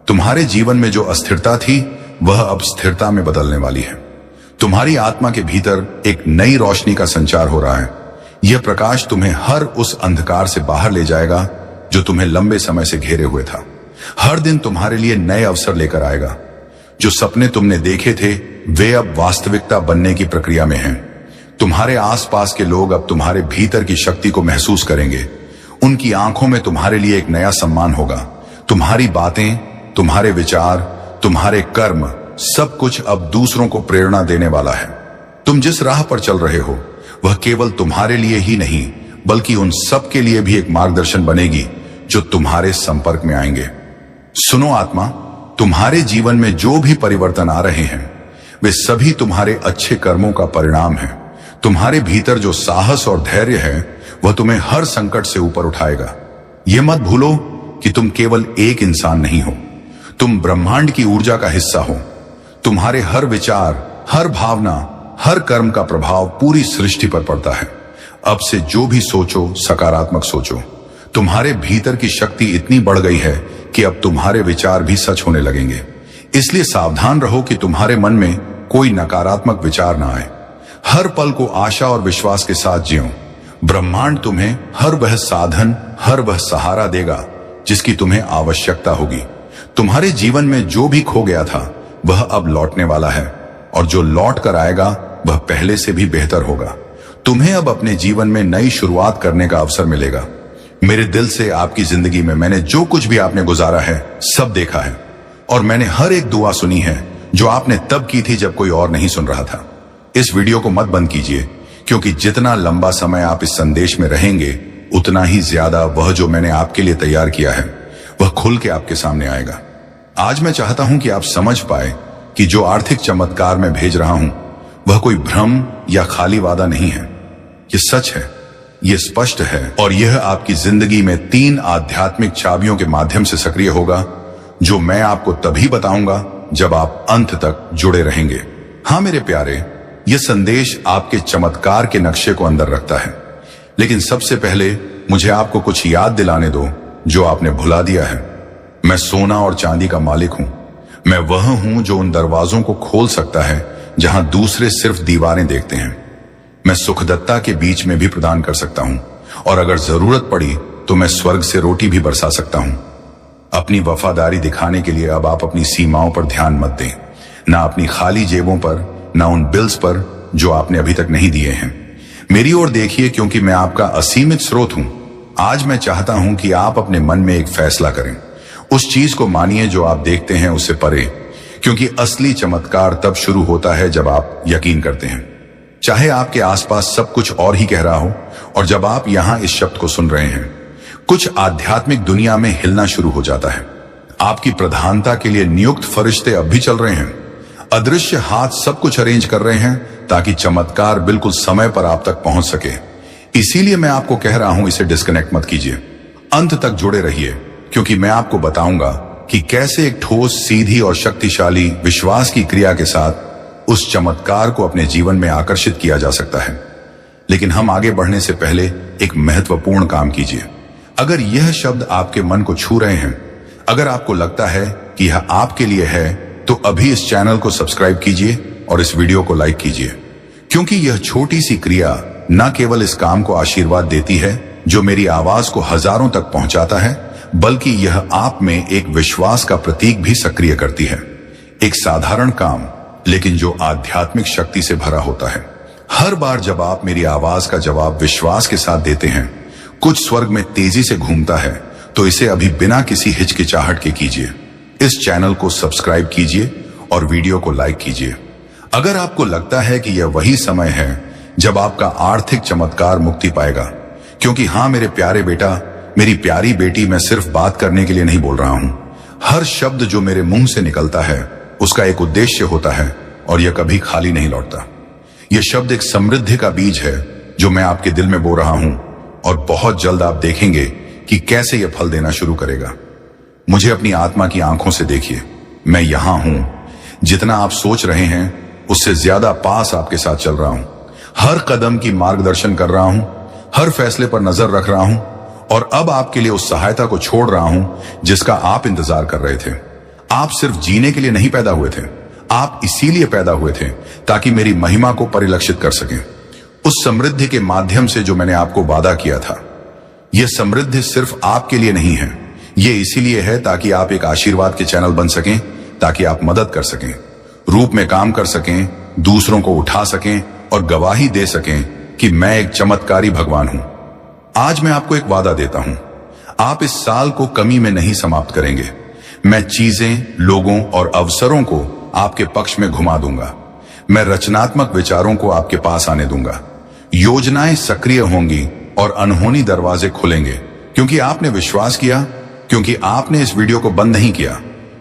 तुम्हारे जीवन में जो अस्थिरता थी, वह अब स्थिरता में बदलने वाली है। तुम्हारी आत्मा के भीतर एक नई रोशनी का संचार हो रहा है। यह प्रकाश तुम्हें हर उस अंधकार से बाहर ले जाएगा जो तुम्हें लंबे समय से घेरे हुए था। हर दिन तुम्हारे लिए नए अवसर लेकर आएगा। जो सपने तुमने देखे थे, वे अब वास्तविकता बनने की प्रक्रिया में हैं। तुम्हारे आसपास के लोग अब तुम्हारे भीतर की शक्ति को महसूस करेंगे। उनकी आंखों में तुम्हारे लिए एक नया सम्मान होगा। तुम्हारी बातें, तुम्हारे विचार, तुम्हारे कर्म, सब कुछ अब दूसरों को प्रेरणा देने वाला है। तुम जिस राह पर चल रहे हो, वह केवल तुम्हारे लिए ही नहीं, बल्कि उन सब के लिए भी एक मार्गदर्शन बनेगी जो तुम्हारे संपर्क में आएंगे। सुनो आत्मा, तुम्हारे जीवन में जो भी परिवर्तन आ रहे हैं, वे सभी तुम्हारे अच्छे कर्मों का परिणाम है। तुम्हारे भीतर जो साहस और धैर्य है, वह तुम्हें हर संकट से ऊपर उठाएगा। यह मत भूलो कि तुम केवल एक इंसान नहीं हो, तुम ब्रह्मांड की ऊर्जा का हिस्सा हो। तुम्हारे हर विचार, हर भावना, हर कर्म का प्रभाव पूरी सृष्टि पर पड़ता है। अब से जो भी सोचो, सकारात्मक सोचो। तुम्हारे भीतर की शक्ति इतनी बढ़ गई है कि अब तुम्हारे विचार भी सच होने लगेंगे। इसलिए सावधान रहो कि तुम्हारे मन में कोई नकारात्मक विचार ना आए। हर पल को आशा और विश्वास के साथ जियो। ब्रह्मांड तुम्हें हर वह साधन, हर वह सहारा देगा जिसकी तुम्हें आवश्यकता होगी। तुम्हारे जीवन में जो भी खो गया था, वह अब लौटने वाला है, और जो लौट कर आएगा वह पहले से भी बेहतर होगा। तुम्हें अब अपने जीवन में नई शुरुआत करने का अवसर मिलेगा। मेरे दिल से आपकी जिंदगी में मैंने जो कुछ भी आपने गुजारा है, सब देखा है, और मैंने हर एक दुआ सुनी है जो आपने तब की थी जब कोई और नहीं सुन रहा था। इस वीडियो को मत बंद कीजिए, क्योंकि जितना लंबा समय आप इस संदेश में रहेंगे, उतना ही ज्यादा वह जो मैंने आपके लिए तैयार किया है, वह खुल के आपके सामने आएगा। आज मैं चाहता हूं कि आप समझ पाए कि जो आर्थिक चमत्कार मैं भेज रहा हूं, वह कोई भ्रम या खाली वादा नहीं है। यह सच है, यह स्पष्ट है, और यह आपकी जिंदगी में 3 आध्यात्मिक चाबियों के माध्यम से सक्रिय होगा, जो मैं आपको तभी बताऊंगा जब आप अंत तक जुड़े रहेंगे। हाँ मेरे प्यारे, यह संदेश आपके चमत्कार के नक्शे को अंदर रखता है, लेकिन सबसे पहले मुझे आपको कुछ याद दिलाने दो जो आपने भुला दिया है। मैं सोना और चांदी का मालिक हूं। मैं वह हूं जो उन दरवाजों को खोल सकता है जहां दूसरे सिर्फ दीवारें देखते हैं। मैं सुखदत्ता के बीच में भी प्रदान कर सकता हूं, और अगर जरूरत पड़ी तो मैं स्वर्ग से रोटी भी बरसा सकता हूं। अपनी वफादारी दिखाने के लिए अब आप अपनी सीमाओं पर ध्यान मत दें, ना अपनी खाली जेबों पर, ना उन बिल्स पर जो आपने अभी तक नहीं दिए हैं। मेरी ओर देखिए, क्योंकि मैं आपका असीमित स्रोत हूं। आज मैं चाहता हूं कि आप अपने मन में एक फैसला करें। उस चीज को मानिए जो आप देखते हैं उससे परे, क्योंकि असली चमत्कार तब शुरू होता है जब आप यकीन करते हैं। चाहे आपके आसपास सब कुछ और ही कह रहा हो, और जब आप यहां इस शब्द को सुन रहे हैं, कुछ आध्यात्मिक दुनिया में हिलना शुरू हो जाता है। आपकी प्रधानता के लिए नियुक्त फरिश्ते अब भी चल रहे हैं। अदृश्य हाथ सब कुछ अरेंज कर रहे हैं ताकि चमत्कार बिल्कुल समय पर आप तक पहुंच सके। इसीलिए मैं आपको कह रहा हूं, इसे डिस्कनेक्ट मत कीजिए, अंत तक जुड़े रहिए, क्योंकि मैं आपको बताऊंगा कि कैसे एक ठोस, सीधी और शक्तिशाली विश्वास की क्रिया के साथ उस चमत्कार को अपने जीवन में आकर्षित किया जा सकता है। लेकिन हम आगे बढ़ने से पहले एक महत्वपूर्ण काम कीजिए। अगर यह शब्द आपके मन को छू रहे हैं, अगर आपको लगता है कि यह आपके लिए है, तो अभी इस चैनल को सब्सक्राइब कीजिए और इस वीडियो को लाइक कीजिए, क्योंकि यह छोटी सी क्रिया न केवल इस काम को आशीर्वाद देती है, जो मेरी आवाज को हजारों तक पहुंचाता है, बल्कि यह आप में एक विश्वास का प्रतीक भी सक्रिय करती है। एक साधारण काम, लेकिन जो आध्यात्मिक शक्ति से भरा होता है। हर बार जब आप मेरी आवाज का जवाब विश्वास के साथ देते हैं, कुछ स्वर्ग में तेजी से घूमता है, तो इसे अभी बिना किसी हिचकिचाहट के कीजिए। इस चैनल को सब्सक्राइब कीजिए और वीडियो को लाइक कीजिए। अगर आपको लगता है कि यह वही समय है जब आपका आर्थिक चमत्कार मुक्ति पाएगा, क्योंकि हाँ मेरे प्यारे बेटा, मेरी प्यारी बेटी, मैं सिर्फ बात करने के लिए नहीं बोल रहा हूं। हर शब्द जो मेरे मुंह से निकलता है उसका एक उद्देश्य होता है और यह कभी खाली नहीं लौटता। यह शब्द एक समृद्धि का बीज है जो मैं आपके दिल में बो रहा हूं, और बहुत जल्द आप देखेंगे कि कैसे यह फल देना शुरू करेगा। मुझे अपनी आत्मा की आंखों से देखिए, मैं यहां हूं। जितना आप सोच रहे हैं उससे ज्यादा पास आपके साथ चल रहा हूं। हर कदम की मार्गदर्शन कर रहा हूं, हर फैसले पर नजर रख रहा हूं, और अब आपके लिए उस सहायता को छोड़ रहा हूं जिसका आप इंतजार कर रहे थे। आप सिर्फ जीने के लिए नहीं पैदा हुए थे, आप इसीलिए पैदा हुए थे ताकि मेरी महिमा को परिलक्षित कर सकें। उस समृद्धि के माध्यम से जो मैंने आपको वादा किया था। यह समृद्धि सिर्फ आपके लिए नहीं है, यह इसीलिए है ताकि आप एक आशीर्वाद के चैनल बन सकें, ताकि आप मदद कर सकें, रूप में काम कर सकें, दूसरों को उठा सकें और गवाही दे सकें कि मैं एक चमत्कारी भगवान हूं। आज मैं आपको एक वादा देता हूं, आप इस साल को कमी में नहीं समाप्त करेंगे। मैं चीजें, लोगों और अवसरों को आपके पक्ष में घुमा दूंगा। मैं रचनात्मक विचारों को आपके पास आने दूंगा। योजनाएं सक्रिय होंगी और अनहोनी दरवाजे खुलेंगे, क्योंकि आपने विश्वास किया, क्योंकि आपने इस वीडियो को बंद नहीं किया,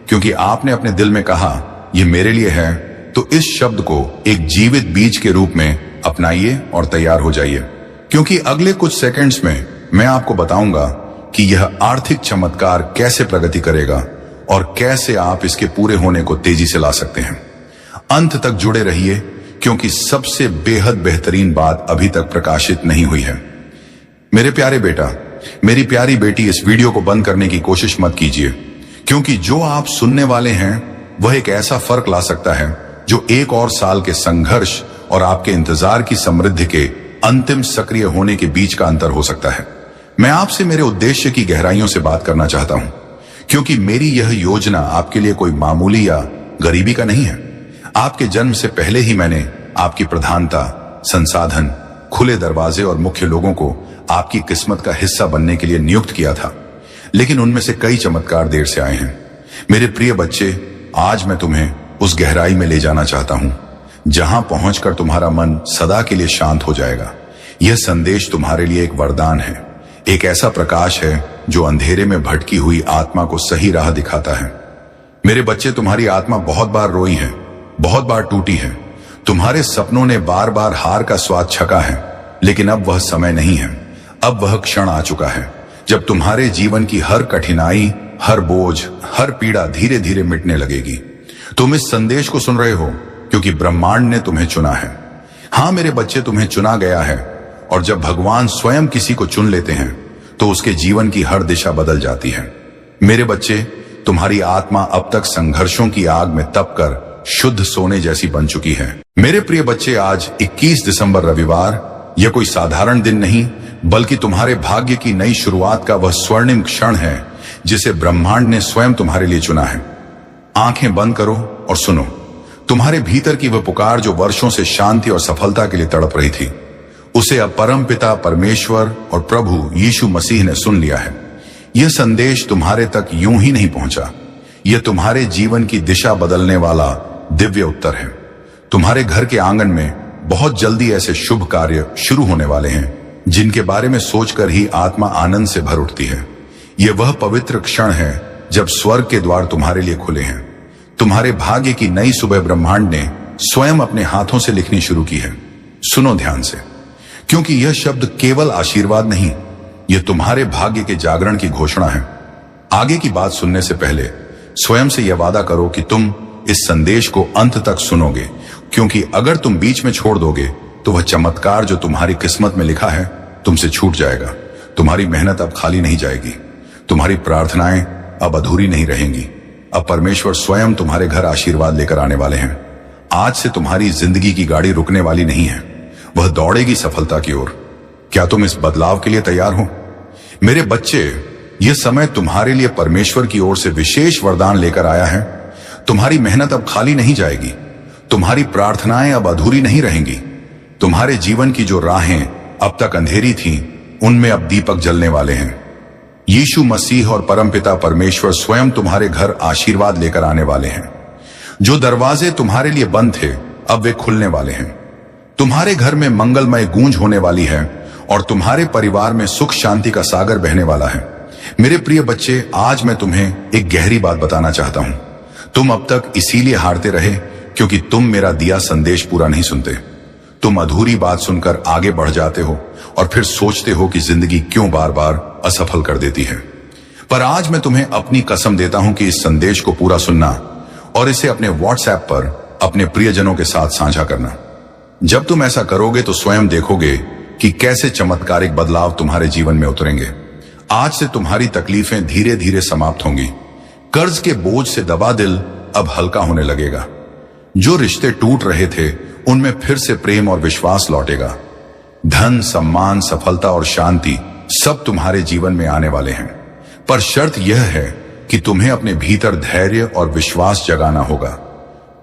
क्योंकि आपने अपने दिल में कहा यह मेरे लिए है। तो इस शब्द को एक जीवित बीज के रूप में अपनाइए और तैयार हो जाइए, क्योंकि अगले कुछ सेकंड्स में मैं आपको बताऊंगा कि यह आर्थिक चमत्कार कैसे प्रगति करेगा और कैसे आप इसके पूरे होने को तेजी से ला सकते हैं। अंत तक जुड़े रहिए, क्योंकि सबसे बेहद बेहतरीन बात अभी तक प्रकाशित नहीं हुई है। मेरे प्यारे बेटा, मेरी प्यारी बेटी, इस वीडियो को बंद करने की कोशिश मत कीजिए, क्योंकि जो आप सुनने वाले हैं वह एक ऐसा फर्क ला सकता है जो एक और साल के संघर्ष और आपके इंतजार की समृद्धि के अंतिम सक्रिय होने के बीच का अंतर हो सकता है। मैं आपसे मेरे उद्देश्य की गहराइयों से बात करना चाहता हूं, क्योंकि मेरी यह योजना आपके लिए कोई मामूली या गरीबी का नहीं है। आपके जन्म से पहले ही मैंने आपकी प्रधानता, संसाधन, खुले दरवाजे और मुख्य लोगों को आपकी किस्मत का हिस्सा बनने के लिए नियुक्त किया था, लेकिन उनमें से कई चमत्कार देर से आए हैं। मेरे प्रिय बच्चे, आज मैं तुम्हें उस गहराई में ले जाना चाहता हूं जहां पहुंचकर तुम्हारा मन सदा के लिए शांत हो जाएगा। यह संदेश तुम्हारे लिए एक वरदान है, एक ऐसा प्रकाश है जो अंधेरे में भटकी हुई आत्मा को सही राह दिखाता है। मेरे बच्चे, तुम्हारी आत्मा बहुत बार रोई है, बहुत बार टूटी है। तुम्हारे सपनों ने बार बार हार का स्वाद छका है, लेकिन अब वह समय नहीं है। अब वह क्षण आ चुका है जब तुम्हारे जीवन की हर कठिनाई, हर बोझ, हर पीड़ा धीरे धीरे मिटने लगेगी। तुम इस संदेश को सुन रहे हो क्योंकि ब्रह्मांड ने तुम्हें चुना है। हाँ मेरे बच्चे, तुम्हें चुना गया है, और जब भगवान स्वयं किसी को चुन लेते हैं तो उसके जीवन की हर दिशा बदल जाती है। मेरे बच्चे, तुम्हारी आत्मा अब तक संघर्षों की आग में तप कर शुद्ध सोने जैसी बन चुकी है। मेरे प्रिय बच्चे, आज 21 दिसंबर रविवार, यह कोई साधारण दिन नहीं, बल्कि तुम्हारे भाग्य की नई शुरुआत का वह स्वर्णिम क्षण है जिसे ब्रह्मांड ने स्वयं तुम्हारे लिए चुना है। आंखें बंद करो और सुनो। तुम्हारे भीतर की वह पुकार जो वर्षों से शांति और सफलता के लिए तड़प रही थी, उसे अब परमपिता परमेश्वर और प्रभु यीशु मसीह ने सुन लिया है। यह संदेश तुम्हारे तक यूं ही नहीं पहुंचा, यह तुम्हारे जीवन की दिशा बदलने वाला दिव्य उत्तर है। तुम्हारे घर के आंगन में बहुत जल्दी ऐसे शुभ कार्य शुरू होने वाले हैं जिनके बारे में सोचकर ही आत्मा आनंद से भर उठती है। यह वह पवित्र क्षण है जब स्वर्ग के द्वार तुम्हारे लिए खुले हैं। तुम्हारे भाग्य की नई सुबह ब्रह्मांड ने स्वयं अपने हाथों से लिखनी शुरू की है। सुनो ध्यान से, क्योंकि यह शब्द केवल आशीर्वाद नहीं, यह तुम्हारे भाग्य के जागरण की घोषणा है। आगे की बात सुनने से पहले स्वयं से यह वादा करो कि तुम इस संदेश को अंत तक सुनोगे, क्योंकि अगर तुम बीच में छोड़ दोगे तो वह चमत्कार जो तुम्हारी किस्मत में लिखा है तुमसे छूट जाएगा। तुम्हारी मेहनत अब खाली नहीं जाएगी, तुम्हारी प्रार्थनाएं अब अधूरी नहीं रहेंगी। अब परमेश्वर स्वयं तुम्हारे घर आशीर्वाद लेकर आने वाले हैं। आज से तुम्हारी जिंदगी की गाड़ी रुकने वाली नहीं है, वह दौड़ेगी सफलता की ओर। क्या तुम इस बदलाव के लिए तैयार हो? मेरे बच्चे, यह समय तुम्हारे लिए परमेश्वर की ओर से विशेष वरदान लेकर आया है। तुम्हारी मेहनत अब खाली नहीं जाएगी। तुम्हारी प्रार्थनाएं अब अधूरी नहीं रहेंगी। तुम्हारे जीवन की जो राहें अब तक अंधेरी थीं, उनमें अब दीपक जलने वाले हैं। यीशु मसीह और परमपिता परमेश्वर स्वयं तुम्हारे घर आशीर्वाद लेकर आने वाले हैं। जो दरवाजे तुम्हारे लिए बंद थे, अब वे खुलने वाले हैं। तुम्हारे घर में मंगलमय गूंज होने वाली है और तुम्हारे परिवार में सुख शांति का सागर बहने वाला है। मेरे प्रिय बच्चे, आज मैं तुम्हें एक गहरी बात बताना चाहता हूं। तुम अब तक इसीलिए हारते रहे क्योंकि तुम मेरा दिया संदेश पूरा नहीं सुनते। तुम अधूरी बात सुनकर आगे बढ़ जाते हो और फिर सोचते हो कि जिंदगी क्यों बार बार असफल कर देती है। पर आज मैं तुम्हें अपनी कसम देता हूं कि इस संदेश को पूरा सुनना और इसे अपने व्हाट्सएप पर अपने प्रियजनों के साथ साझा करना। जब तुम ऐसा करोगे तो स्वयं देखोगे कि कैसे चमत्कारिक बदलाव तुम्हारे जीवन में उतरेंगे। आज से तुम्हारी तकलीफें धीरे धीरे समाप्त होंगी। कर्ज के बोझ से दबा दिल अब हल्का होने लगेगा। जो रिश्ते टूट रहे थे, उनमें फिर से प्रेम और विश्वास लौटेगा। धन, सम्मान, सफलता और शांति सब तुम्हारे जीवन में आने वाले हैं। पर शर्त यह है कि तुम्हें अपने भीतर धैर्य और विश्वास जगाना होगा,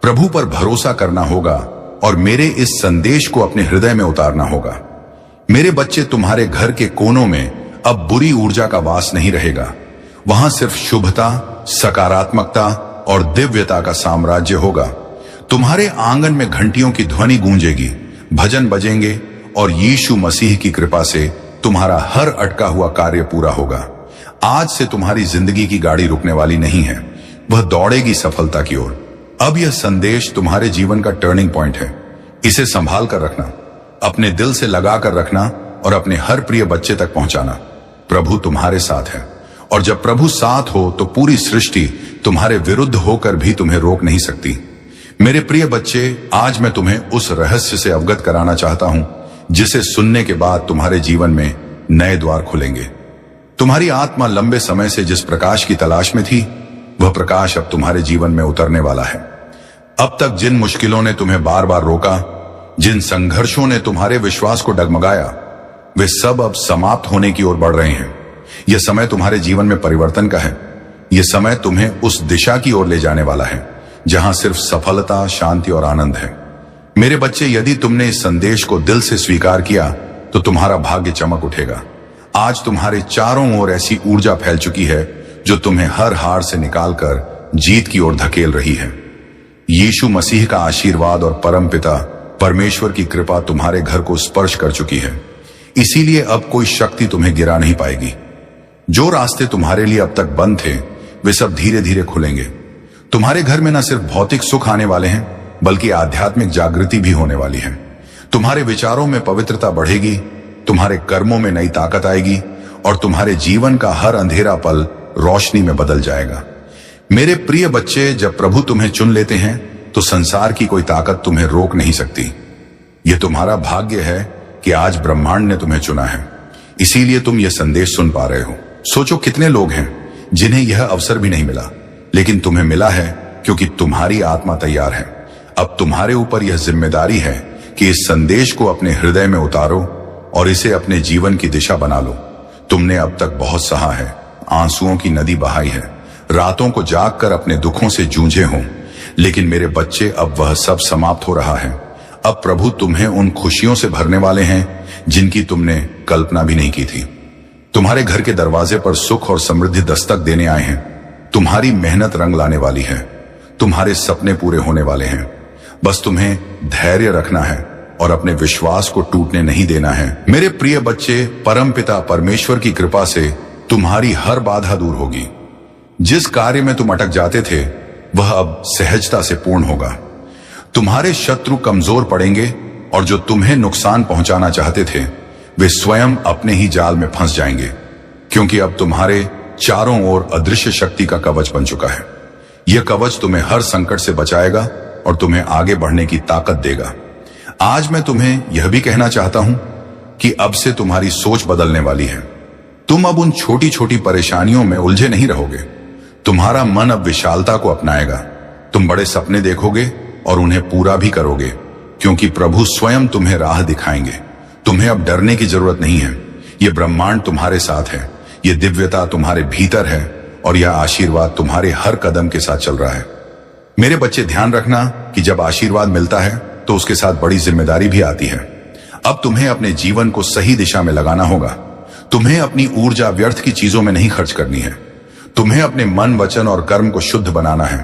प्रभु पर भरोसा करना होगा और मेरे इस संदेश को अपने हृदय में उतारना होगा। मेरे बच्चे, तुम्हारे घर के कोनों में अब बुरी ऊर्जा का वास नहीं रहेगा। वहां सिर्फ शुभता, सकारात्मकता और दिव्यता का साम्राज्य होगा। तुम्हारे आंगन में घंटियों की ध्वनि गूंजेगी, भजन बजेंगे और यीशु मसीह की कृपा से तुम्हारा हर अटका हुआ कार्य पूरा होगा। आज से तुम्हारी जिंदगी की गाड़ी रुकने वाली नहीं है, वह दौड़ेगी सफलता की ओर। अब यह संदेश तुम्हारे जीवन का टर्निंग पॉइंट है। इसे संभाल कर रखना, अपने दिल से लगा कर रखना और अपने हर प्रिय बच्चे तक पहुंचाना। प्रभु तुम्हारे साथ है और जब प्रभु साथ हो तो पूरी सृष्टि तुम्हारे विरुद्ध होकर भी तुम्हें रोक नहीं सकती। मेरे प्रिय बच्चे, आज मैं तुम्हें उस रहस्य से अवगत कराना चाहता हूं जिसे सुनने के बाद तुम्हारे जीवन में नए द्वार खुलेंगे। तुम्हारी आत्मा लंबे समय से जिस प्रकाश की तलाश में थी, वह प्रकाश अब तुम्हारे जीवन में उतरने वाला है। अब तक जिन मुश्किलों ने तुम्हें बार बार रोका, जिन संघर्षों ने तुम्हारे विश्वास को डगमगाया, वे सब अब समाप्त होने की ओर बढ़ रहे हैं। यह समय तुम्हारे जीवन में परिवर्तन का है। यह समय तुम्हें उस दिशा की ओर ले जाने वाला है जहां सिर्फ सफलता, शांति और आनंद है। मेरे बच्चे, यदि तुमने इस संदेश को दिल से स्वीकार किया तो तुम्हारा भाग्य चमक उठेगा। आज तुम्हारे चारों ओर ऐसी ऊर्जा फैल चुकी है जो तुम्हें हर हार से निकालकर जीत की ओर धकेल रही है। यीशु मसीह का आशीर्वाद और परमपिता परमेश्वर की कृपा तुम्हारे घर को स्पर्श कर चुकी है। इसीलिए अब कोई शक्ति तुम्हें गिरा नहीं पाएगी। जो रास्ते तुम्हारे लिए अब तक बंद थे, वे सब धीरे धीरे खुलेंगे। तुम्हारे घर में न सिर्फ भौतिक सुख आने वाले हैं, बल्कि आध्यात्मिक जागृति भी होने वाली है। तुम्हारे विचारों में पवित्रता बढ़ेगी, तुम्हारे कर्मों में नई ताकत आएगी और तुम्हारे जीवन का हर अंधेरा पल रोशनी में बदल जाएगा। मेरे प्रिय बच्चे, जब प्रभु तुम्हें चुन लेते हैं तो संसार की कोई ताकत तुम्हें रोक नहीं सकती। यह तुम्हारा भाग्य है कि आज ब्रह्मांड ने तुम्हें चुना है, इसीलिए तुम यह संदेश सुन पा रहे हो। सोचो कितने लोग हैं जिन्हें यह अवसर भी नहीं मिला, लेकिन तुम्हें मिला है क्योंकि तुम्हारी आत्मा तैयार है। अब तुम्हारे ऊपर यह जिम्मेदारी है कि इस संदेश को अपने हृदय में उतारो और इसे अपने जीवन की दिशा बना लो। तुमने अब तक बहुत सहा है, आंसुओं की नदी बहाई है, रातों को जागकर अपने दुखों से जूझे हों, लेकिन मेरे बच्चे, अब वह सब समाप्त हो रहा है। अब प्रभु तुम्हें उन खुशियों से भरने वाले हैं जिनकी तुमने कल्पना भी नहीं की थी। तुम्हारे घर के दरवाजे पर सुख और समृद्धि दस्तक देने आए हैं। तुम्हारी मेहनत रंग लाने वाली है, तुम्हारे सपने पूरे होने वाले हैं। बस तुम्हें धैर्य रखना है और अपने विश्वास को टूटने नहीं देना है। मेरे प्रिय बच्चे, परमपिता परमेश्वर की कृपा से तुम्हारी हर बाधा दूर होगी। जिस कार्य में तुम अटक जाते थे, वह अब सहजता से पूर्ण होगा। तुम्हारे शत्रु कमजोर पड़ेंगे और जो तुम्हें नुकसान पहुंचाना चाहते थे, वे स्वयं अपने ही जाल में फंस जाएंगे, क्योंकि अब तुम्हारे चारों ओर अदृश्य शक्ति का कवच बन चुका है। यह कवच तुम्हें हर संकट से बचाएगा और तुम्हें आगे बढ़ने की ताकत देगा। आज मैं तुम्हें यह भी कहना चाहता हूं कि अब से तुम्हारी सोच बदलने वाली है। तुम अब उन छोटी छोटी परेशानियों में उलझे नहीं रहोगे। तुम्हारा मन अब विशालता को अपनाएगा। तुम बड़े सपने देखोगे और उन्हें पूरा भी करोगे, क्योंकि प्रभु स्वयं तुम्हें राह दिखाएंगे। तुम्हें अब डरने की जरूरत नहीं है। यह ब्रह्मांड तुम्हारे साथ है, यह दिव्यता तुम्हारे भीतर है और यह आशीर्वाद तुम्हारे हर कदम के साथ चल रहा है। मेरे बच्चे, ध्यान रखना कि जब आशीर्वाद मिलता है तो उसके साथ बड़ी जिम्मेदारी भी आती है। अब तुम्हें अपने जीवन को सही दिशा में लगाना होगा। तुम्हें अपनी ऊर्जा व्यर्थ की चीजों में नहीं खर्च करनी है। तुम्हें अपने मन, वचन और कर्म को शुद्ध बनाना है।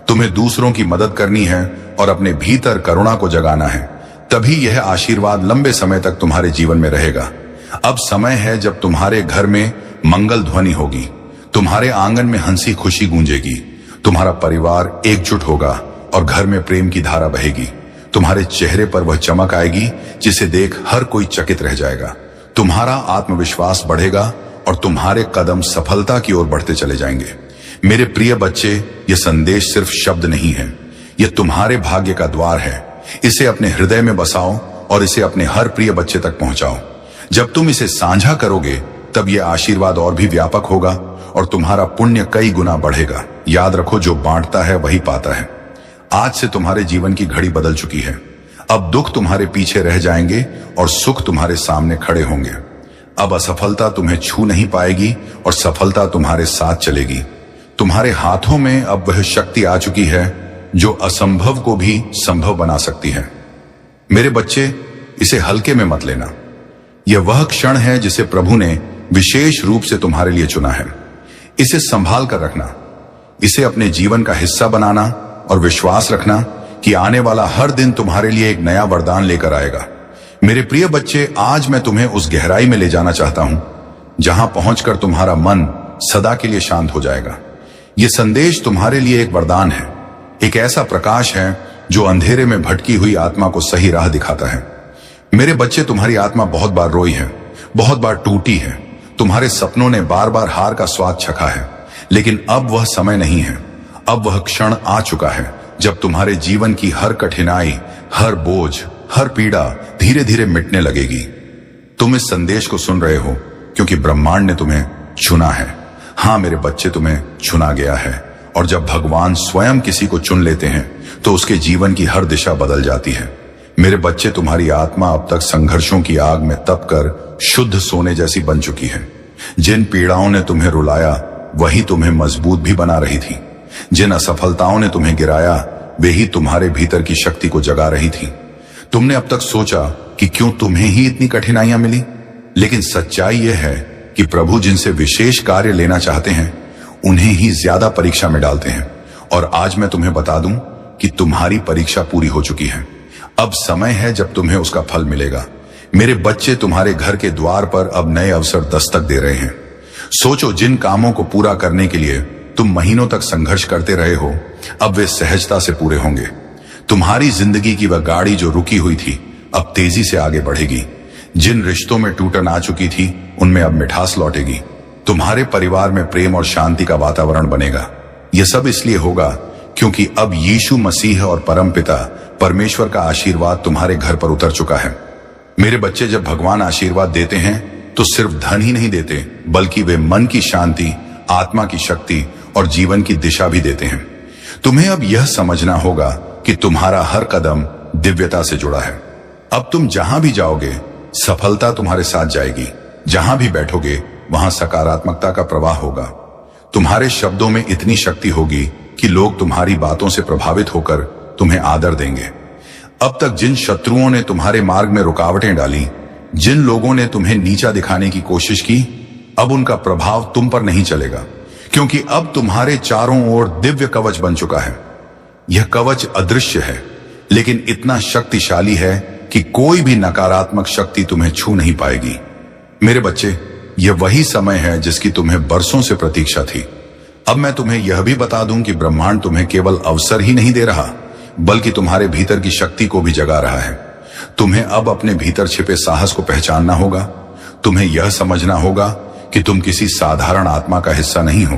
तुम्हें दूसरों की मदद करनी है और अपने भीतर करुणा को जगाना है। तभी यह आशीर्वाद लंबे समय तक तुम्हारे जीवन में रहेगा। अब समय है जब तुम्हारे घर में मंगल ध्वनि होगी, तुम्हारे आंगन में हंसी खुशी गूंजेगी, तुम्हारा परिवार एकजुट होगा और घर में प्रेम की धारा बहेगी। तुम्हारे चेहरे पर वह चमक आएगी जिसे देख हर कोई चकित रह जाएगा। तुम्हारा आत्मविश्वास बढ़ेगा और तुम्हारे कदम सफलता की ओर बढ़ते चले जाएंगे। मेरे प्रिय बच्चे, यह संदेश सिर्फ शब्द नहीं है, यह तुम्हारे भाग्य का द्वार है। इसे अपने हृदय में बसाओ और इसे अपने हर प्रिय बच्चे तक पहुंचाओ। जब तुम इसे साझा करोगे तब यह आशीर्वाद और भी व्यापक होगा और तुम्हारा पुण्य कई गुना बढ़ेगा। याद रखो, जो बांटता है वही पाता है। आज से तुम्हारे जीवन की घड़ी बदल चुकी है। अब दुख तुम्हारे पीछे रह जाएंगे और सुख तुम्हारे सामने खड़े होंगे। अब असफलता तुम्हें छू नहीं पाएगी और सफलता तुम्हारे साथ चलेगी। तुम्हारे हाथों में अब वह शक्ति आ चुकी है जो असंभव को भी संभव बना सकती है। मेरे बच्चे, इसे हल्के में मत लेना। यह वह क्षण है जिसे प्रभु ने विशेष रूप से तुम्हारे लिए चुना है। इसे संभाल कर रखना, इसे अपने जीवन का हिस्सा बनाना और विश्वास रखना कि आने वाला हर दिन तुम्हारे लिए एक नया वरदान लेकर आएगा। मेरे प्रिय बच्चे, आज मैं तुम्हें उस गहराई में ले जाना चाहता हूं जहां पहुंचकर तुम्हारा मन सदा के लिए शांत हो जाएगा। यह संदेश तुम्हारे लिए एक वरदान है, एक ऐसा प्रकाश है जो अंधेरे में भटकी हुई आत्मा को सही राह दिखाता है। मेरे बच्चे, तुम्हारी आत्मा बहुत बार रोई है, बहुत बार टूटी है। तुम्हारे सपनों ने बार बार हार का स्वाद चखा है, लेकिन अब वह समय नहीं है। अब वह क्षण आ चुका है जब तुम्हारे जीवन की हर कठिनाई, हर बोझ, हर पीड़ा धीरे धीरे मिटने लगेगी। तुम इस संदेश को सुन रहे हो क्योंकि ब्रह्मांड ने तुम्हें चुना है। हाँ मेरे बच्चे, तुम्हें चुना गया है और जब भगवान स्वयं किसी को चुन लेते हैं तो उसके जीवन की हर दिशा बदल जाती है। मेरे बच्चे, तुम्हारी आत्मा अब तक संघर्षों की आग में तप कर शुद्ध सोने जैसी बन चुकी है। जिन पीड़ाओं ने तुम्हें रुलाया वही तुम्हें मजबूत भी बना रही थी। जिन असफलताओं ने तुम्हें गिराया वे ही तुम्हारे भीतर की शक्ति को जगा रही थी। तुमने अब तक सोचा कि क्यों तुम्हें ही इतनी कठिनाइयां मिली, लेकिन सच्चाई यह है कि प्रभु जिनसे विशेष कार्य लेना चाहते हैं उन्हें ही ज्यादा परीक्षा में डालते हैं। और आज मैं तुम्हें बता दूं कि तुम्हारी परीक्षा पूरी हो चुकी है। अब समय है जब तुम्हें उसका फल मिलेगा। मेरे बच्चे, तुम्हारे घर के द्वार पर अब नए अवसर दस्तक दे रहे हैं। सोचो, जिन कामों को पूरा करने के लिए तुम महीनों तक संघर्ष करते रहे हो, अब वे सहजता से पूरे होंगे। तुम्हारी जिंदगी की वह गाड़ी जो रुकी हुई थी अब तेजी से आगे बढ़ेगी। जिन रिश्तों में टूटन आ चुकी थी उनमें अब मिठास लौटेगी। तुम्हारे परिवार में प्रेम और शांति का वातावरण बनेगा। यह सब इसलिए होगा क्योंकि अब यीशु मसीह और परमपिता परमेश्वर का आशीर्वाद तुम्हारे घर पर उतर चुका है। मेरे बच्चे, जब भगवान आशीर्वाद देते हैं तो सिर्फ धन ही नहीं देते, बल्कि वे मन की शांति, आत्मा की शक्ति और जीवन की दिशा भी देते हैं। तुम्हें अब यह समझना होगा कि तुम्हारा हर कदम दिव्यता से जुड़ा है। अब तुम जहां भी जाओगे सफलता तुम्हारे साथ जाएगी। जहां भी बैठोगे वहां सकारात्मकता का प्रवाह होगा। तुम्हारे शब्दों में इतनी शक्ति होगी कि लोग तुम्हारी बातों से प्रभावित होकर तुम्हें आदर देंगे। अब तक जिन शत्रुओं ने तुम्हारे मार्ग में रुकावटें डाली, जिन लोगों ने तुम्हें नीचा दिखाने की कोशिश की, अब उनका प्रभाव तुम पर नहीं चलेगा, क्योंकि अब तुम्हारे चारों ओर दिव्य कवच बन चुका है। यह कवच अदृश्य है लेकिन इतना शक्तिशाली है कि कोई भी नकारात्मक शक्ति तुम्हें छू नहीं पाएगी। मेरे बच्चे, यह वही समय है जिसकी तुम्हें बरसों से प्रतीक्षा थी। अब मैं तुम्हें यह भी बता दूं कि ब्रह्मांड तुम्हें केवल अवसर ही नहीं दे रहा, बल्कि तुम्हारे भीतर की शक्ति को भी जगा रहा है। तुम्हें अब अपने भीतर छिपे साहस को पहचानना होगा। तुम्हें यह समझना होगा कि तुम किसी साधारण आत्मा का हिस्सा नहीं हो।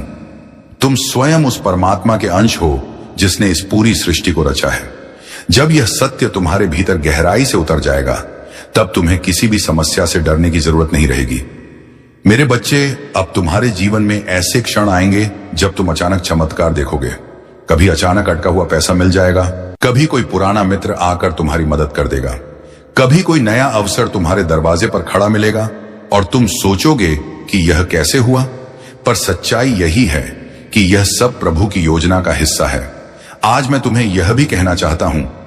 तुम स्वयं उस परमात्मा के अंश हो जिसने इस पूरी सृष्टि को रचा है। जब यह सत्य तुम्हारे भीतर गहराई से उतर जाएगा तब तुम्हें किसी भी समस्या से डरने की जरूरत नहीं रहेगी। मेरे बच्चे, अब तुम्हारे जीवन में ऐसे क्षण आएंगे जब तुम अचानक चमत्कार देखोगे। कभी अचानक अटका हुआ पैसा मिल जाएगा, कभी कोई पुराना मित्र आकर तुम्हारी मदद कर देगा, कभी कोई नया अवसर तुम्हारे दरवाजे पर खड़ा मिलेगा और तुम सोचोगे कि यह कैसे हुआ, पर सच्चाई यही है कि यह सब प्रभु की योजना का हिस्सा है। आज मैं तुम्हें यह भी कहना चाहता हूं